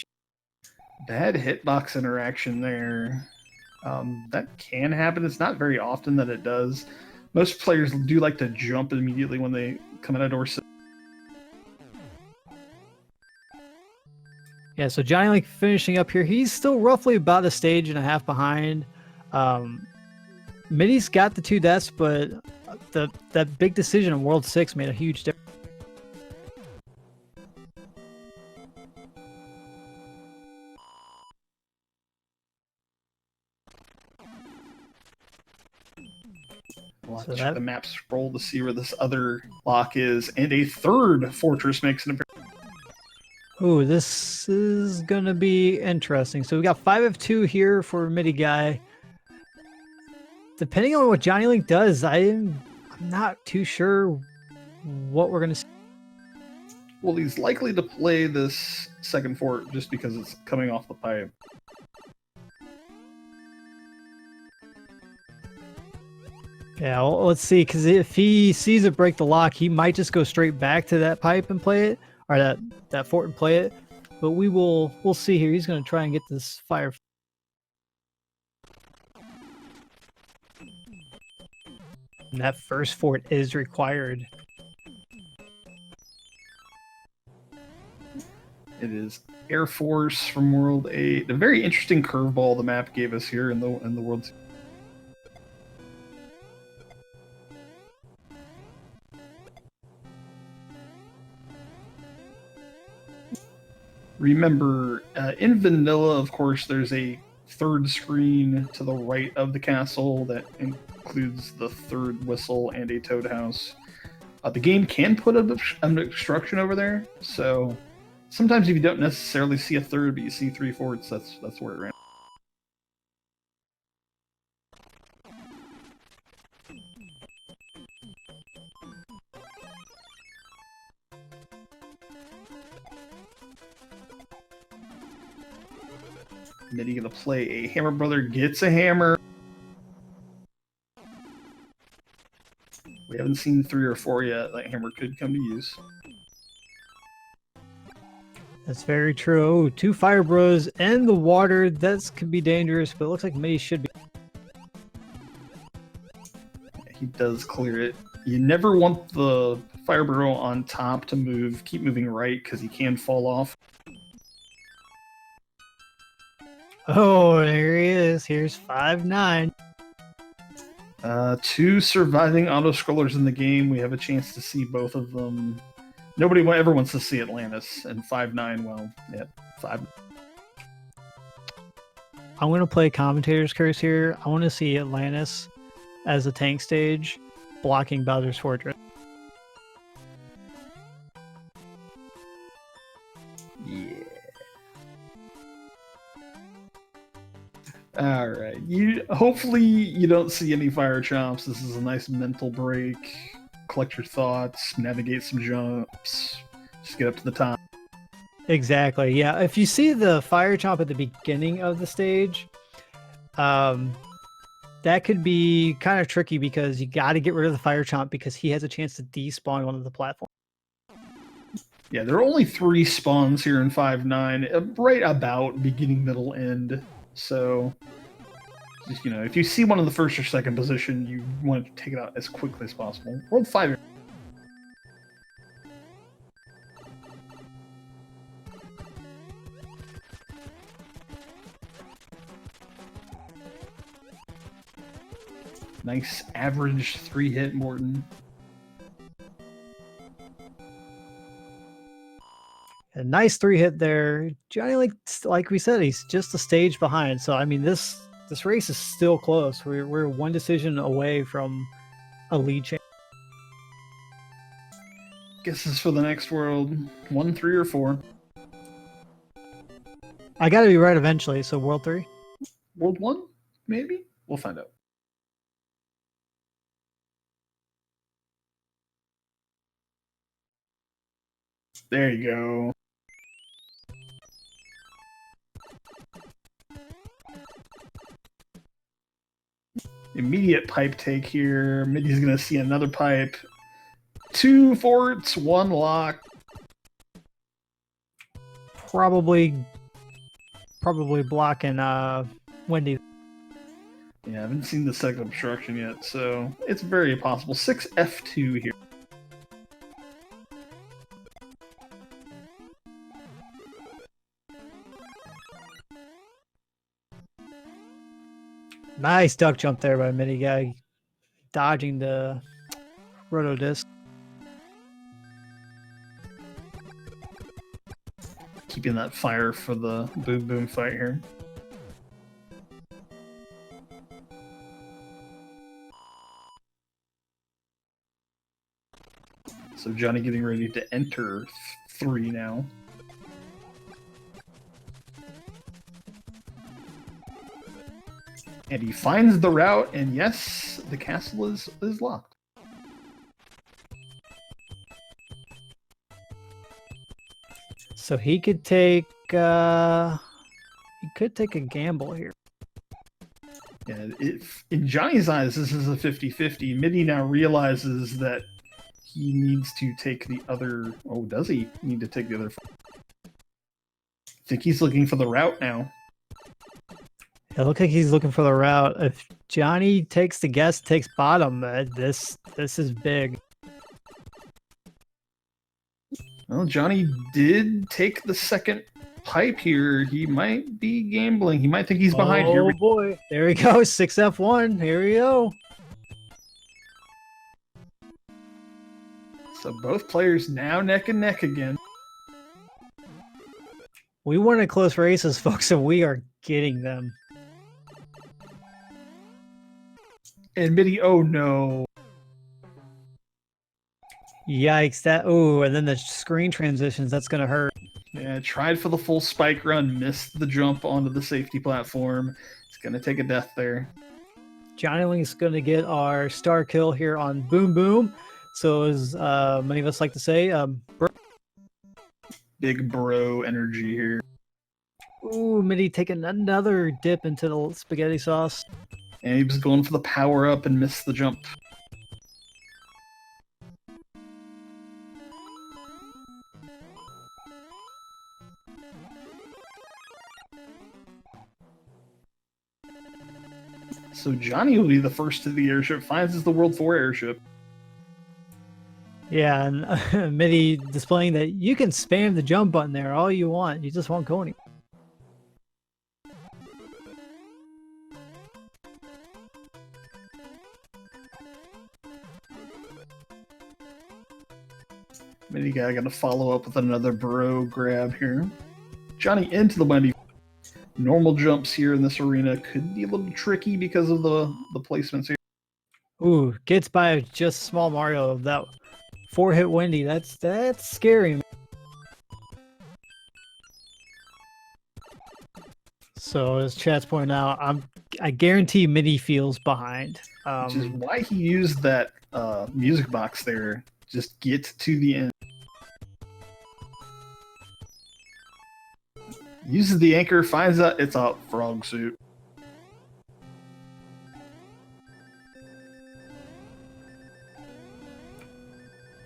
Bad hitbox interaction there. That can happen. It's not very often that it does. Most players do like to jump immediately when they come in a door. Yeah, so JonnyLink finishing up here. He's still roughly about a stage and a half behind. Midi's got the 2 deaths, but that big decision in World 6 made a huge difference. We'll have to check the map scroll to see where this other lock is, and a third fortress makes an appearance. Ooh, this is gonna be interesting. So we got 5F2 here for MidiGuy. Depending on what JonnyLink does, I'm not too sure what we're gonna see. Well, he's likely to play this second fort just because it's coming off the pipe. Yeah, well, let's see, because if he sees it break the lock, he might just go straight back to that pipe and play it, or that fort and play it. But we'll see here. He's going to try and get this fire. And that first fort is required. It is Air Force from World 8. A very interesting curveball the map gave us here in the World 2. Remember, in vanilla, of course, there's a third screen to the right of the castle that includes the third whistle and a toad house. The game can put an obstruction over there, so sometimes if you don't necessarily see a third, but you see 3 forts, that's where it ran. Midi gonna play a hammer brother, gets a hammer. We haven't seen 3 or 4 yet. That hammer could come to use. That's very true. Oh, 2 Fire Bros and the water. That could be dangerous, but it looks like Midi should be. He does clear it. You never want the Fire Bro on top to move. Keep moving right because he can fall off. Oh, there he is. Here's 5-9. 2 surviving auto-scrollers in the game. We have a chance to see both of them. Nobody ever wants to see Atlantis, and 5-9, well, yeah, 5. I'm going to play Commentator's Curse here. I want to see Atlantis as a tank stage blocking Bowser's Fortress. Yeah. All right. Hopefully you don't see any fire chomps. This is a nice mental break. Collect your thoughts, navigate some jumps, just get up to the top. Exactly. Yeah. If you see the fire chomp at the beginning of the stage, that could be kind of tricky because you got to get rid of the fire chomp because he has a chance to despawn one of the platforms. Yeah, there are only 3 spawns here in 5-9, right about beginning, middle, end. So, just, you know, if you see one in the first or second position, you want to take it out as quickly as possible. World 5. Nice average 3-hit Morton. A nice 3-hit there. JonnyLink, like we said, he's just a stage behind. So I mean, this race is still close. We're 1 decision away from a lead change. Guesses for the next world: 1, 3, or 4. I got to be right eventually. So World 3, World 1, maybe. We'll find out. There you go. Immediate pipe take here. Midi's gonna see another pipe. 2 forts, 1 lock. probably blocking Wendy. Yeah, I haven't seen the second obstruction yet, so it's very possible. 6 F2 here. Nice duck jump there by MidiGuy, dodging the roto disc. Keeping that fire for the boom boom fight here. So Johnny getting ready to enter 3 now. And he finds the route, and yes, the castle is locked. So he could take a gamble here. Yeah, in Johnny's eyes, this is a 50-50. Midi now realizes that he needs to take the other... Oh, does he need to take the other... I think he's looking for the route now. It looks like he's looking for the route. If Johnny takes the guess, takes bottom, this is big. Well, Johnny did take the second pipe here. He might be gambling. He might think he's behind here. Oh boy, there he goes. 6F1. Here we go. So both players now neck and neck again. We wanted close races, folks, and we are getting them. And Midi, oh no. Yikes, and then the screen transitions, that's going to hurt. Yeah, tried for the full spike run, missed the jump onto the safety platform. It's going to take a death there. JonnyLink's going to get our star kill here on Boom Boom. So as many of us like to say, Big bro energy here. Ooh, Midi taking another dip into the spaghetti sauce. And he was going for the power up and missed the jump. So Johnny will be the first to the airship, finds the World 4 airship. Yeah, and Midi displaying that you can spam the jump button there all you want. You just won't go anywhere. MidiGuy gonna follow up with another bro grab here. Johnny into the money. Normal jumps here in this arena could be a little tricky because of the placements here. Ooh, gets by just small Mario. That 4-hit Wendy. That's scary. So as chat's pointing out, I guarantee Midi feels behind. Which is why he used that music box there. Just get to the end. Uses the anchor, finds out it's a frog suit.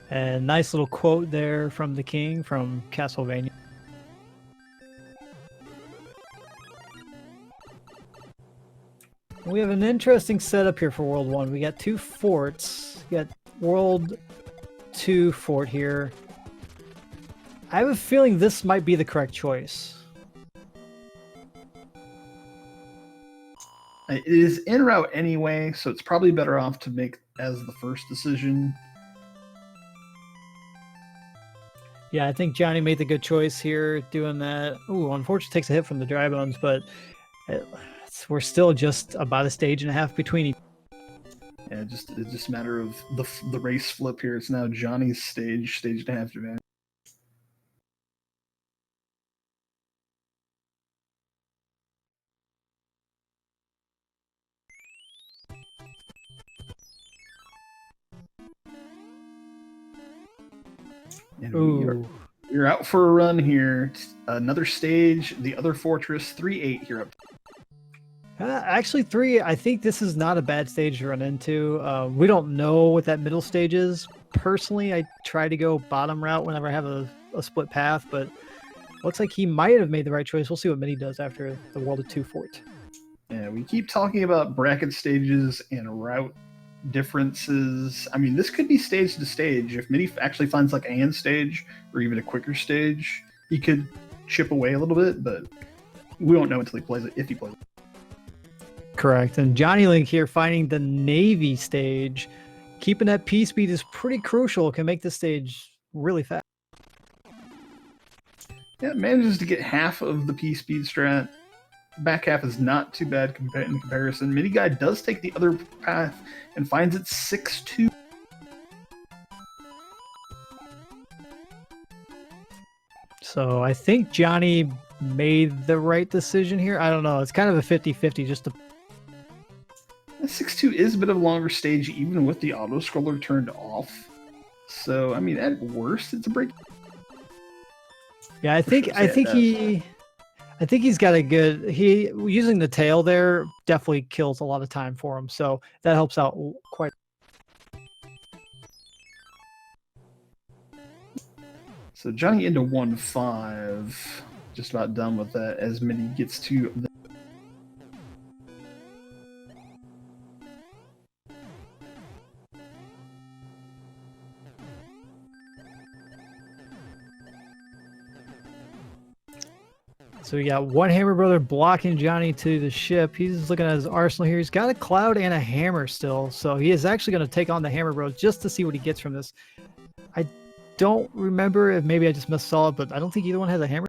And nice little quote there from the king from Castlevania. We have an interesting setup here for World 1. We got 2 forts. We got World 2 fort here. I have a feeling this might be the correct choice. It is en route anyway, so it's probably better off to make as the first decision. Yeah, I think Johnny made the good choice here doing that. Ooh, unfortunately takes a hit from the dry bones, but we're still just about a stage and a half between each. Yeah, it's just a matter of the race flip here. It's now Johnny's stage and a half advantage. And we're out for a run here. Another stage, the other fortress, 3-8 here up. Actually, 3, I think this is not a bad stage to run into. We don't know what that middle stage is. Personally, I try to go bottom route whenever I have a split path, but looks like he might have made the right choice. We'll see what Mini does after the World of 2 fort. Yeah, we keep talking about bracket stages and route differences. I mean, this could be stage to stage. If Mini actually finds like a hand stage or even a quicker stage, he could chip away a little bit, but we won't know until he plays it, if he plays it. Correct. And JonnyLink here finding the Navy stage. Keeping that P speed is pretty crucial. Can make this stage really fast. Yeah, it manages to get half of the P speed strat. Back half is not too bad in comparison. MidiGuy does take the other path and finds it 6-2. So I think Johnny made the right decision here. I don't know. It's kind of a 50-50 just to... 6-2 is a bit of a longer stage even with the auto scroller turned off. So, I mean, at worst, it's a break. Yeah, I think he's got a good... using the tail there definitely kills a lot of time for him. So that helps out quite... So Johnny into 1-5. Just about done with that as Midi gets to the... So we got one Hammer Brother blocking Johnny to the ship. He's looking at his arsenal here. He's got a cloud and a hammer still. So he is actually going to take on the Hammer Bros just to see what he gets from this. I don't remember if maybe I just missaw it, but I don't think either one has a hammer.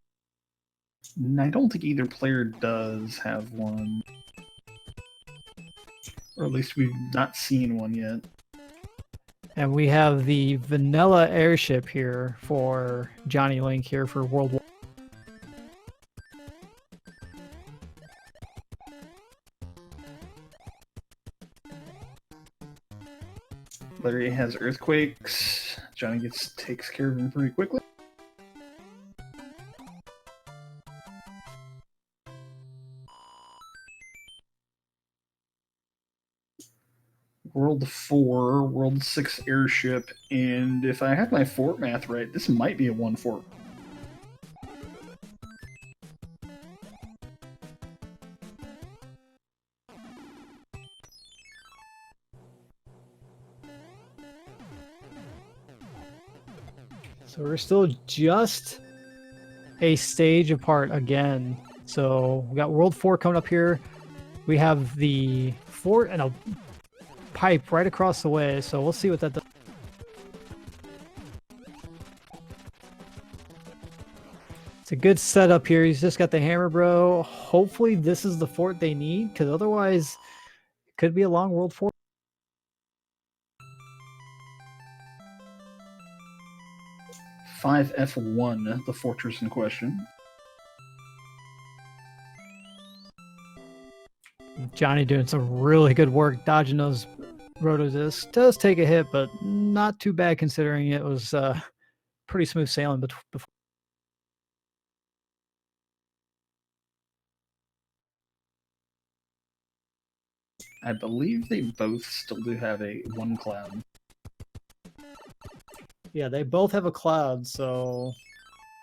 I don't think either player does have one. Or at least we've not seen one yet. And we have the vanilla airship here for JonnyLink here for World War. Larry has earthquakes. Johnny takes care of him pretty quickly. World 4, World 6 airship, and if I have my fort math right, this might be a 1 fort. So we're still just a stage apart again. So we got World 4 coming up here. We have the fort and a pipe right across the way. So we'll see what that does. It's a good setup here. He's just got the hammer, bro. Hopefully this is the fort they need, because otherwise it could be a long World 4. 5F1, the fortress in question. Johnny doing some really good work dodging those rotodiscs. Does take a hit, but not too bad considering it was pretty smooth sailing before. I believe they both still do have a 1 cloud. Yeah, they both have a cloud, so...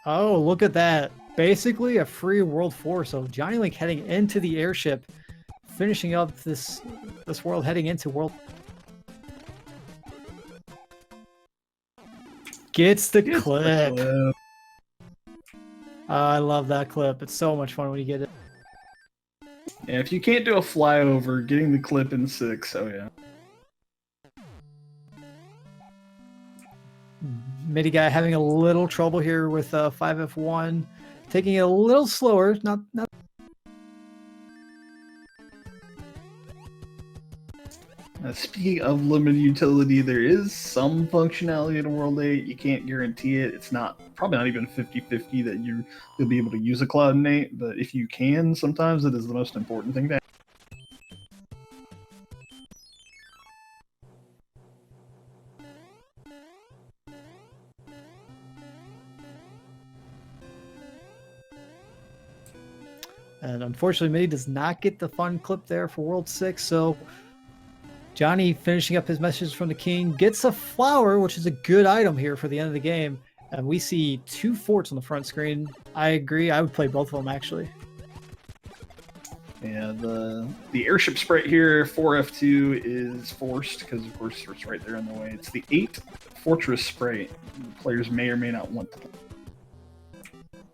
Oh, look at that. Basically a free World 4, so JonnyLink heading into the airship, finishing up this world, heading into World... Gets the clip. I love that clip. It's so much fun when you get it. Yeah, if you can't do a flyover, getting the clip in 6, oh yeah. MidiGuy having a little trouble here with 5F1, taking it a little slower. Not. Speaking of limited utility, there is some functionality in World 8. You can't guarantee it. It's probably not even 50-50 that you'll be able to use a Cloud in 8, but if you can, sometimes it is the most important thing to have. And unfortunately, Midi does not get the fun clip there for World 6, so Johnny finishing up his message from the king, gets a flower, which is a good item here for the end of the game, and we see 2 forts on the front screen. I agree, I would play both of them, actually. Yeah, the airship sprite here, 4F2, is forced, because of course it's right there in the way. It's the 8 fortress sprite. Players may or may not want to play.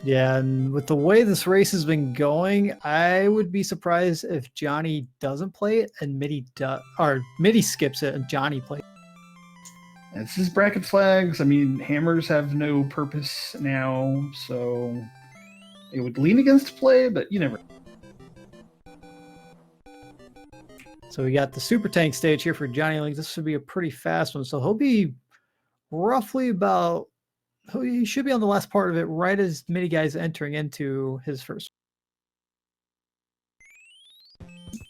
Yeah, and with the way this race has been going, I would be surprised if Johnny doesn't play it and Midi skips it and Johnny plays. This is bracket flags. I mean, hammers have no purpose now, so it would lean against play, but you never. So we got the super tank stage here for JonnyLink. This should be a pretty fast one, so he'll be roughly about. He should be on the last part of it right as MidiGuy's entering into his first.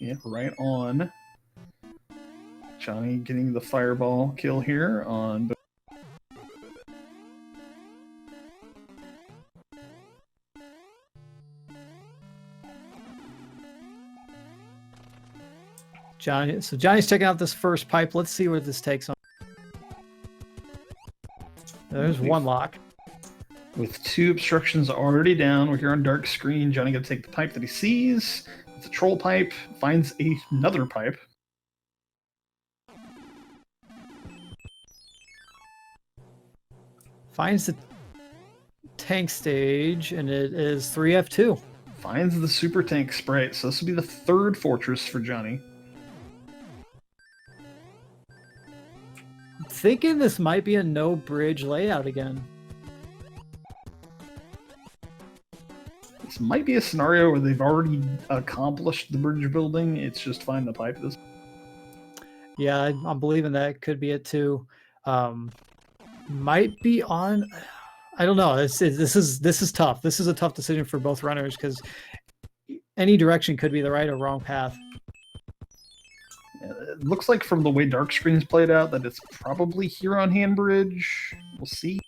Yeah, right on. Johnny getting the fireball kill here on. So Johnny's checking out this first pipe. Let's see where this takes on. There's one lock. With 2 obstructions already down, we're here on dark screen. Johnny got to take the pipe that he sees. It's a troll pipe. Finds another pipe. Finds the tank stage, and it is 3F2. Finds the super tank sprite. So this will be the 3rd fortress for Johnny. Thinking this might be a no bridge layout again. This might be a scenario where they've already accomplished the bridge building. It's just find the pipe. Yeah, I'm believing that could be it too. Might be on. I don't know. This is tough. This is a tough decision for both runners because any direction could be the right or wrong path. It looks like from the way dark screen's played out that it's probably here on Handbridge. We'll see.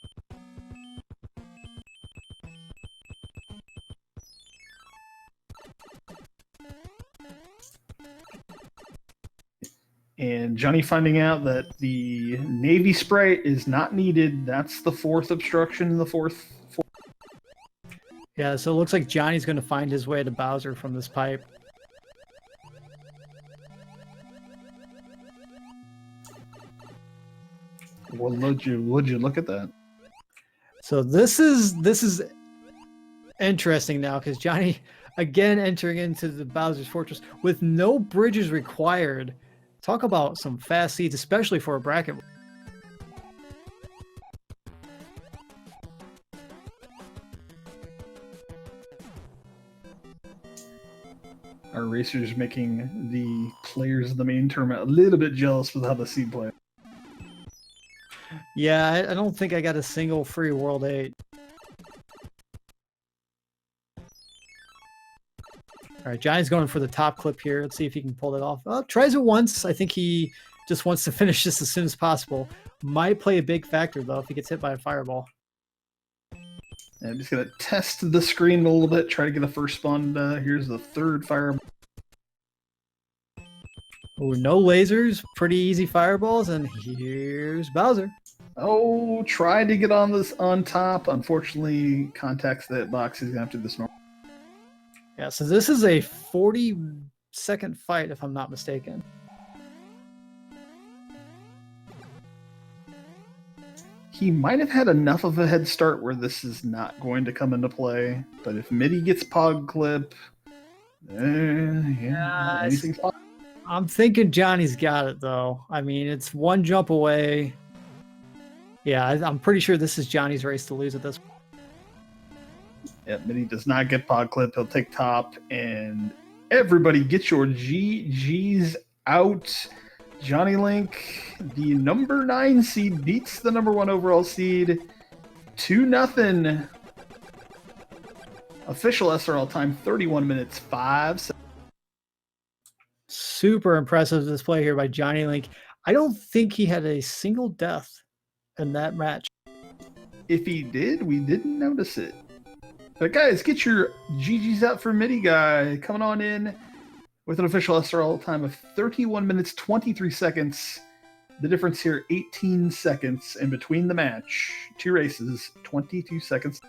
And Johnny finding out that the Navy Sprite is not needed. That's the fourth obstruction in the fourth. Yeah, so it looks like Johnny's going to find his way to Bowser from this pipe. Well, would you look at that? So this is interesting now because Johnny again entering into the Bowser's Fortress with no bridges required. Talk about some fast seeds, especially for a bracket. Our racers making the players of the main tournament a little bit jealous with how the seed play. Yeah, I don't think I got a single free World 8. All right, Johnny's going for the top clip here. Let's see if he can pull it off. Oh, tries it once. I think he just wants to finish this as soon as possible. Might play a big factor, though, if he gets hit by a fireball. And I'm just going to test the screen a little bit, try to get a first spawn. Here's the third fireball. Oh, no lasers. Pretty easy fireballs. And here's Bowser. Oh, tried to get on this on top. Unfortunately, contacts that box. He's going to have to do this normal. Yeah, so this is a 40-second fight, if I'm not mistaken. He might have had enough of a head start where this is not going to come into play. But if Midi gets Pog Clip, anything's possible. I'm thinking Johnny's got it, though. I mean, it's one jump away. Yeah, I'm pretty sure this is Johnny's race to lose at this point. Yeah, Midi does not get Pog Clip. He'll take top. And everybody get your GGs out. JonnyLink, the number 9 seed, beats the number 1 overall seed 2-0. Official SRL time 31 minutes 5 seconds. Super impressive display here by JonnyLink. I don't think he had a single death in that match. If he did, we didn't notice it. But guys, get your GGs out for MidiGuy coming on in with an official SRL time of 31 minutes 23 seconds. The difference here, 18 seconds in between the match. 2 races, 22 seconds.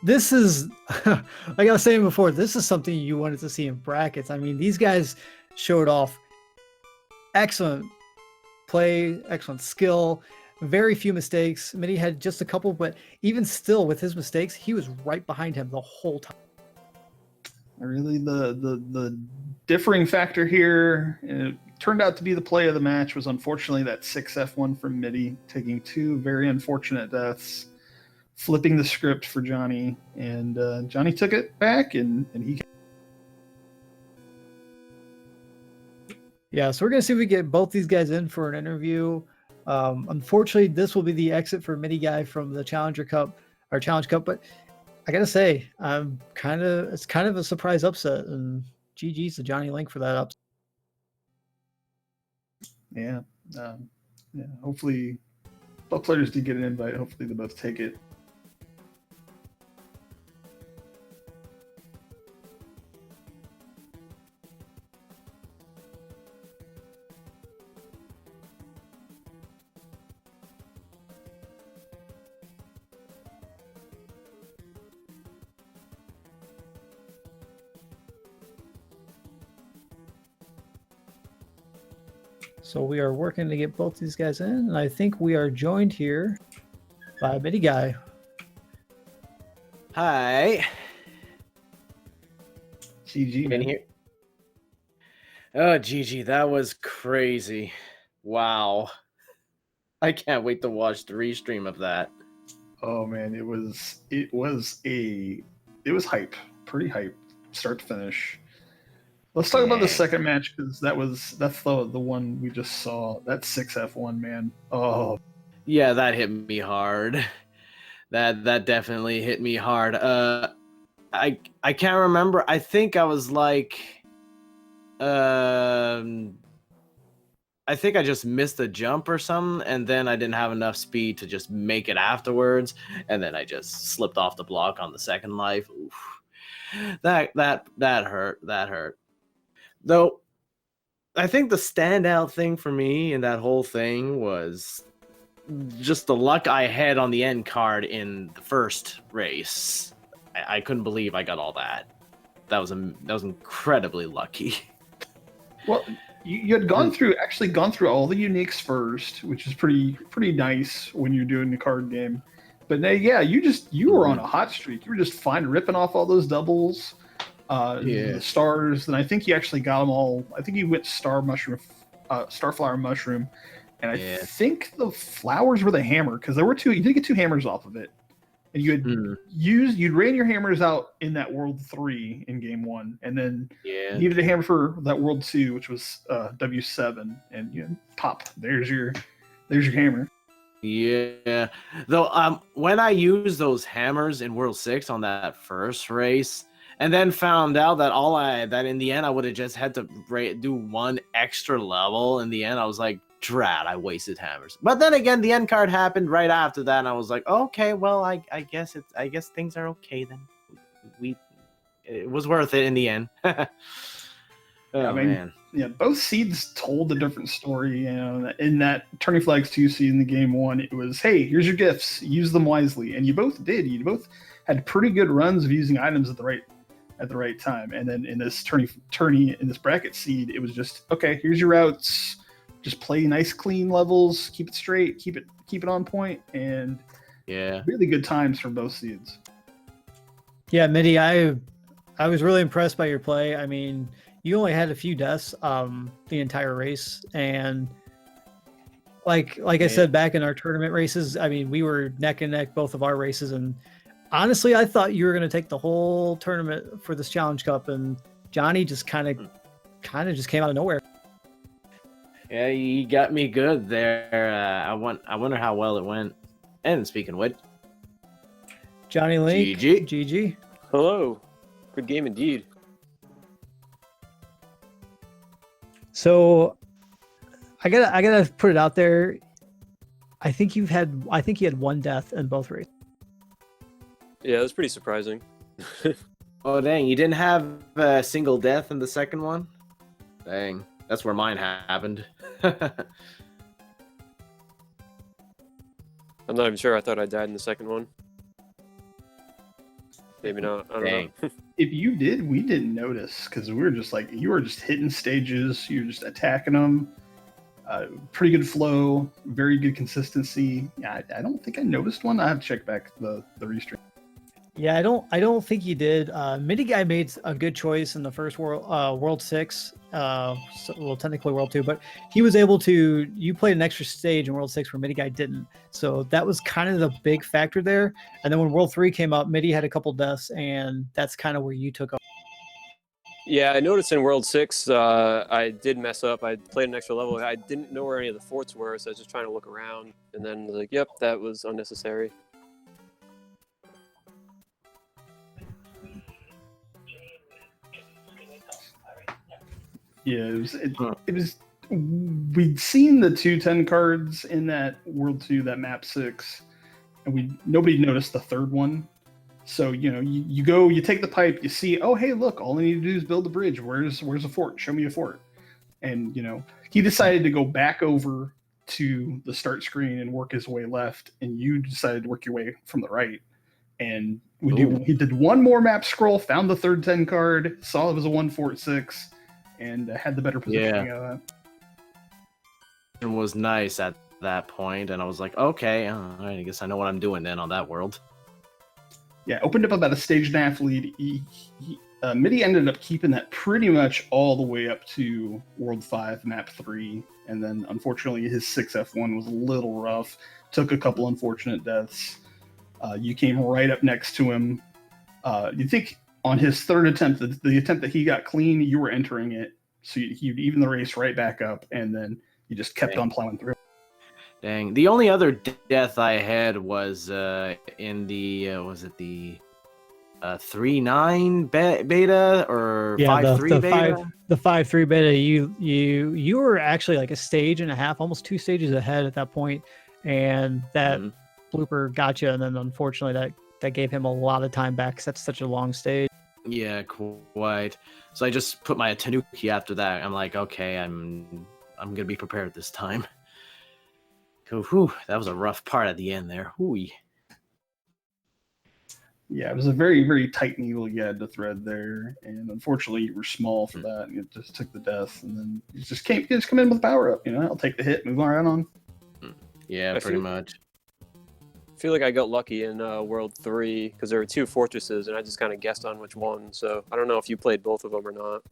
This is like I was saying before, this is something you wanted to see in brackets. I mean, these guys showed off excellent play, excellent skill, very few mistakes. Midi had just a couple, but even still with his mistakes, he was right behind him the whole time. Really, the differing factor here, and it turned out to be the play of the match, was unfortunately that 6F1 from Midi, taking 2 very unfortunate deaths, flipping the script for Johnny, and Johnny took it back, and he. Yeah, so we're gonna see if we get both these guys in for an interview. Unfortunately, this will be the exit for MidiGuy from the Challenger Cup or Challenge Cup, but I gotta say, it's kind of a surprise upset, and GG's to JonnyLink for that upset. Yeah, hopefully, both players did get an invite. Hopefully, they both take it. So we are working to get both these guys in, and I think we are joined here by MidiGuy. Hi. GG, man. Here. Oh, GG, that was crazy. Wow. I can't wait to watch the restream of that. Oh man, it was hype, pretty hype, start to finish. Let's talk about the second match, because that's the one we just saw. That 6F1, man. Oh. Yeah, that hit me hard. That definitely hit me hard. I can't remember. I think I was like, I think I just missed a jump or something, and then I didn't have enough speed to just make it afterwards, and then I just slipped off the block on the second life. Oof. That hurt. That hurt. Though I think the standout thing for me in that whole thing was just the luck I had on the end card in the first race. I couldn't believe I got all that. That was incredibly lucky. Well, you had actually gone through all the uniques first, which is pretty nice when you're doing the card game. But now, yeah, you were on a hot streak. You were just fine ripping off all those doubles, the stars. And I think you actually got them all. I think you went starflower mushroom, and I think the flowers were the hammer, because there were two. You did get 2 hammers off of it, and you had you'd ran your hammers out in that world 3 in game 1, and then you needed a hammer for that world 2, which was W7, and pop. There's your hammer. Yeah, though when I used those hammers in World 6 on that first race, and then found out that in the end I would have just had to do 1 extra level in the end, I was like, drat, I wasted hammers. But then again, the end card happened right after that, and I was like, okay, well, I guess things are okay then. It was worth it in the end. Man. Yeah, both seeds told a different story. In that Turning Flags 2 seed in the game 1, it was, hey, here's your gifts, use them wisely, and you both did. You both had pretty good runs of using items at the right time. And then in this tourney in this bracket seed, it was just, okay, here's your routes, just play nice clean levels, keep it straight, keep it on point, and really good times for both seeds. Yeah, Midi, I was really impressed by your play. I mean, you only had a few deaths the entire race, and like I said back in our tournament races, I mean, we were neck and neck both of our races, and honestly, I thought you were going to take the whole tournament for this Challenge Cup, and Johnny just kind of just came out of nowhere. Yeah, you got me good there. I wonder how well it went. And speaking of which, JonnyLink, GG. Hello, good game indeed. So I gotta put it out there. I think you had 1 death in both races. Yeah, that's pretty surprising. Oh dang, you didn't have a single death in the second one? Dang, that's where mine happened. I'm not even sure. I thought I died in the second one. Maybe not. I don't know. If you did, we didn't notice, because we were just like, you were just hitting stages, you were just attacking them. Pretty good flow, very good consistency. Yeah, I don't think I noticed one. I have to check back the restream. Yeah, I don't think you did. MidiGuy made a good choice in the first World 6. Well, technically World 2, but he was able to. You played an extra stage in World 6 where MidiGuy didn't, so that was kind of the big factor there. And then when World 3 came up, Midi had a couple deaths, and that's kind of where you took off. Yeah, I noticed in World 6, I did mess up. I played an extra level. I didn't know where any of the forts were, so I was just trying to look around, and then like, yep, that was unnecessary. Yeah, it was. We'd seen the 210 cards in that World 2, that map 6, and nobody noticed the third one. So you go, you take the pipe, you see, oh hey, look, all I need to do is build a bridge. Where's a fort? Show me a fort. And he decided to go back over to the start screen and work his way left, and you decided to work your way from the right. And he did one more map scroll, found the third 10 card, saw it was a 1 Fort 6. And had the better positioning of that. It was nice at that point, and I was like, okay, all right, I guess I know what I'm doing then on that world. Yeah, opened up about a stage and a half lead. Midi ended up keeping that pretty much all the way up to World 5, Map 3, and then unfortunately his 6F1 was a little rough. Took a couple unfortunate deaths. You came right up next to him. You think on his third attempt, the attempt that he got clean, you were entering it, so you'd even the race right back up, and then you just kept on plowing through. Dang. The only other death I had was in the was it the 3.9 beta or 5.3 beta? The 5.3 beta. You were actually like a stage and a half, almost 2 stages ahead at that point, and that blooper got you, and then unfortunately that gave him a lot of time back, because that's such a long stage. Yeah, quite. So I just put my Tanuki after that. I'm like, okay, I'm gonna be prepared this time. Whew, that was a rough part at the end there. Hooey. Yeah, it was a very, very tight needle you had to thread there, and unfortunately, you were small for that. And it just took the death, and then you just come in with power up. I'll take the hit, move right on. Yeah, pretty much. I feel like I got lucky in World 3 because there were 2 fortresses, and I just kind of guessed on which one. So I don't know if you played both of them or not.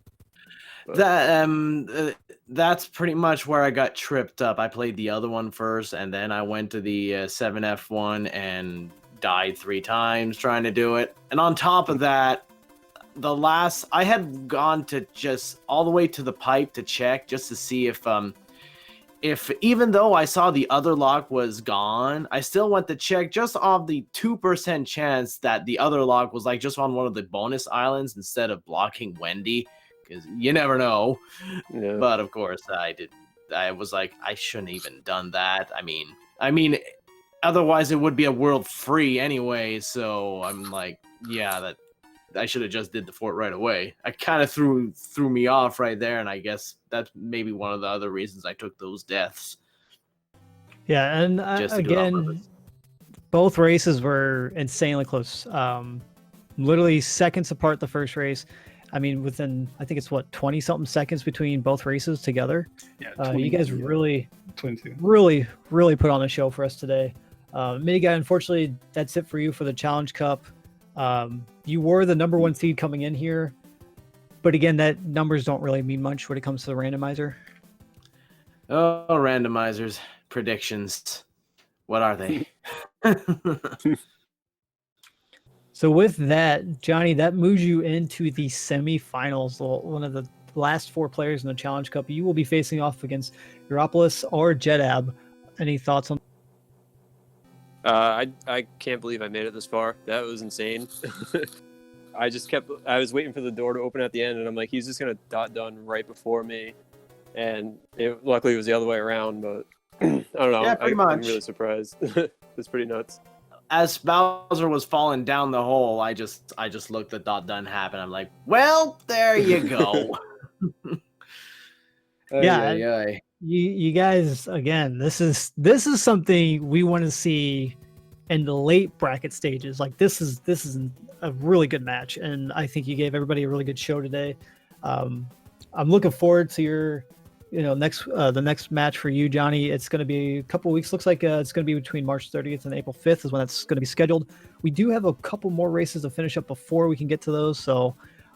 But. That's pretty much where I got tripped up. I played the other one first, and then I went to the 7F one and died 3 times trying to do it. And on top of that, I had gone to just all the way to the pipe to check just to see if even though I saw the other lock was gone, I still went to check just off the 2% chance that the other lock was like just on one of the bonus islands instead of blocking Wendy, because you never know. Yeah. But of course I was like, I shouldn't even done that. I mean otherwise it would be a world free anyway, so I'm like, yeah, that I should have just did the fort right away. I kind of threw me off right there, and I guess that's maybe one of the other reasons I took those deaths. Yeah, and Just to do it on again, purpose. both races were insanely close. Literally seconds apart the first race. I mean, within, I think it's 20-something seconds between both races together. Yeah, You guys really 22. really put on a show for us today. MidiGuy, unfortunately, that's it for you for the Challenge Cup. You were the number 1 seed coming in here, but again, that numbers don't really mean much when it comes to the randomizer. Oh, randomizers, predictions. What are they? So with that, Johnny, that moves you into the semifinals. One of the last 4 players in the Challenge Cup. You will be facing off against Europolis or Jedab. Any thoughts on? I can't believe I made it this far. That was insane. I was waiting for the door to open at the end, and I'm like, he's just gonna dot done right before me, and luckily it was the other way around. But I don't know. Yeah, pretty much. I'm really surprised. It's pretty nuts. As Bowser was falling down the hole, I just looked at dot done happen. I'm like, well, there you go. Yeah. You guys, again, this is something we want to see in the late bracket stages. Like this is a really good match, and I think you gave everybody a really good show today. I'm looking forward to your the next match for you, Johnny. It's going to be a couple weeks. Looks like it's going to be between March 30th and April 5th is when that's going to be scheduled. We do have a couple more races to finish up before we can get to those, so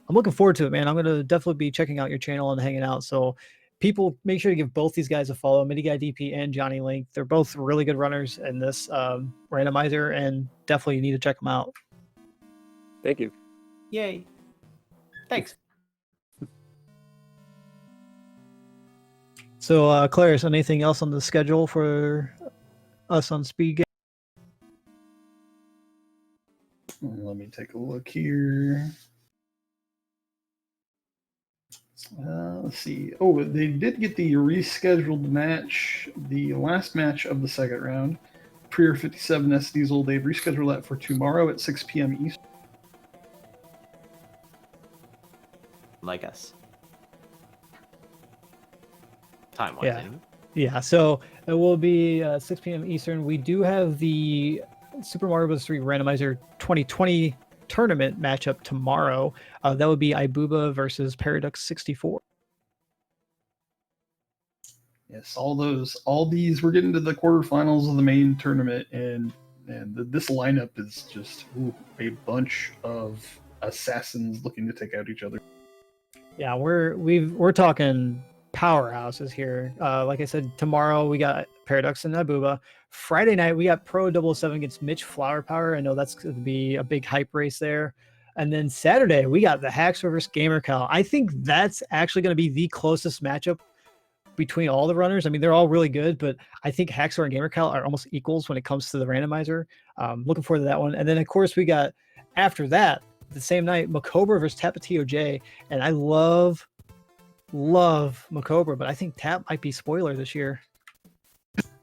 I'm looking forward to it, man. I'm going to definitely be checking out your channel and hanging out. So people, make sure to give both these guys a follow, MidiGuyDP and JonnyLink. They're both really good runners in this randomizer, and definitely you need to check them out. Thank you. Yay. Thanks. So, Clarice, anything else on the schedule for us on SpeedGaming? Let me take a look here. Let's see. Oh, they did get the rescheduled match, the last match of the second round. Prior 57 S Diesel, they've rescheduled that for tomorrow at 6 p.m. Eastern. Like us. Time-wise, Yeah. anyway. Yeah, so it will be 6 p.m. Eastern. We do have the Super Mario Bros. 3 Randomizer 2020 tournament matchup tomorrow. That would be Ibuba versus Paradox 64. Yes, all these, we're getting to the quarterfinals of the main tournament, and this lineup is just a bunch of assassins looking to take out each other. Yeah, we're talking powerhouses here. Like I said, tomorrow we got Paradox and Ibuba. Friday night we got Pro 007 against Mitch Flower Power. I know that's going to be a big hype race there. And then Saturday we got the Hacks versus GamerCal. I think that's actually going to be the closest matchup between all the runners. I mean, they're all really good, but I think Haxor and GamerCal are almost equals when it comes to the randomizer. Looking forward to that one. And then of course we got, after that, the same night, Macobra versus Tapatio J. And I love Macobra, but I think Tap might be spoiler this year.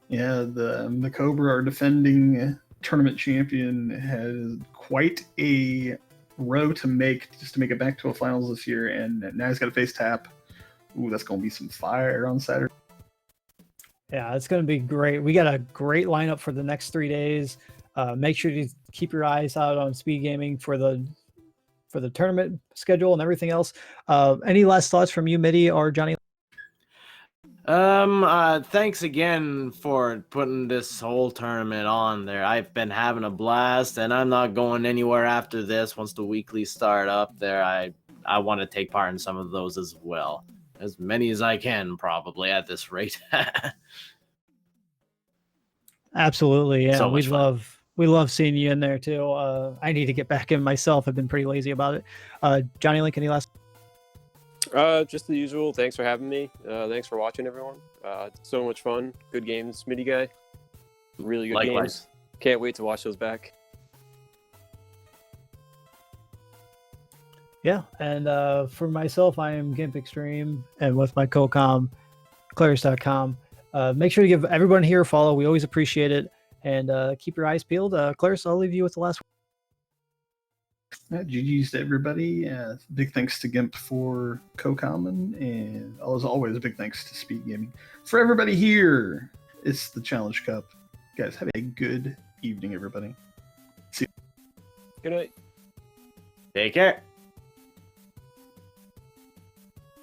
Yeah, the Cobra, our defending tournament champion, has quite a row to make just to make it back to a finals this year, and now he's got to face Tap. Ooh, that's gonna be some fire on Saturday. Yeah, it's going to be great. We got a great lineup for the next 3 days. Make sure to keep your eyes out on Speed Gaming for the tournament schedule and everything else. Any last thoughts from you, Midi or Johnny? Thanks again for putting this whole tournament on there. I've been having a blast, and I'm not going anywhere after this. Once the weeklies start up there, I want to take part in some of those as well. As many as I can, probably, at this rate. Absolutely, yeah. So much fun. We love seeing you in there too. I need to get back in myself. I've been pretty lazy about it. JonnyLink, any last? Just the usual. Thanks for having me. Thanks for watching, everyone. So much fun. Good games, Midi Guy. Really good Likewise. games. Can't wait to watch those back. Yeah, and for myself, I am Gimp Extreme, and with my co-com, Claris.com. Make sure to give everyone here a follow. We always appreciate it, and keep your eyes peeled. Claris, I'll leave you with the last one. GG's to everybody. Big thanks to Gimp for co-common, and as always, big thanks to Speed Gaming. For everybody here, it's the Challenge Cup. Guys, have a good evening, everybody. See you. Good night. Take care.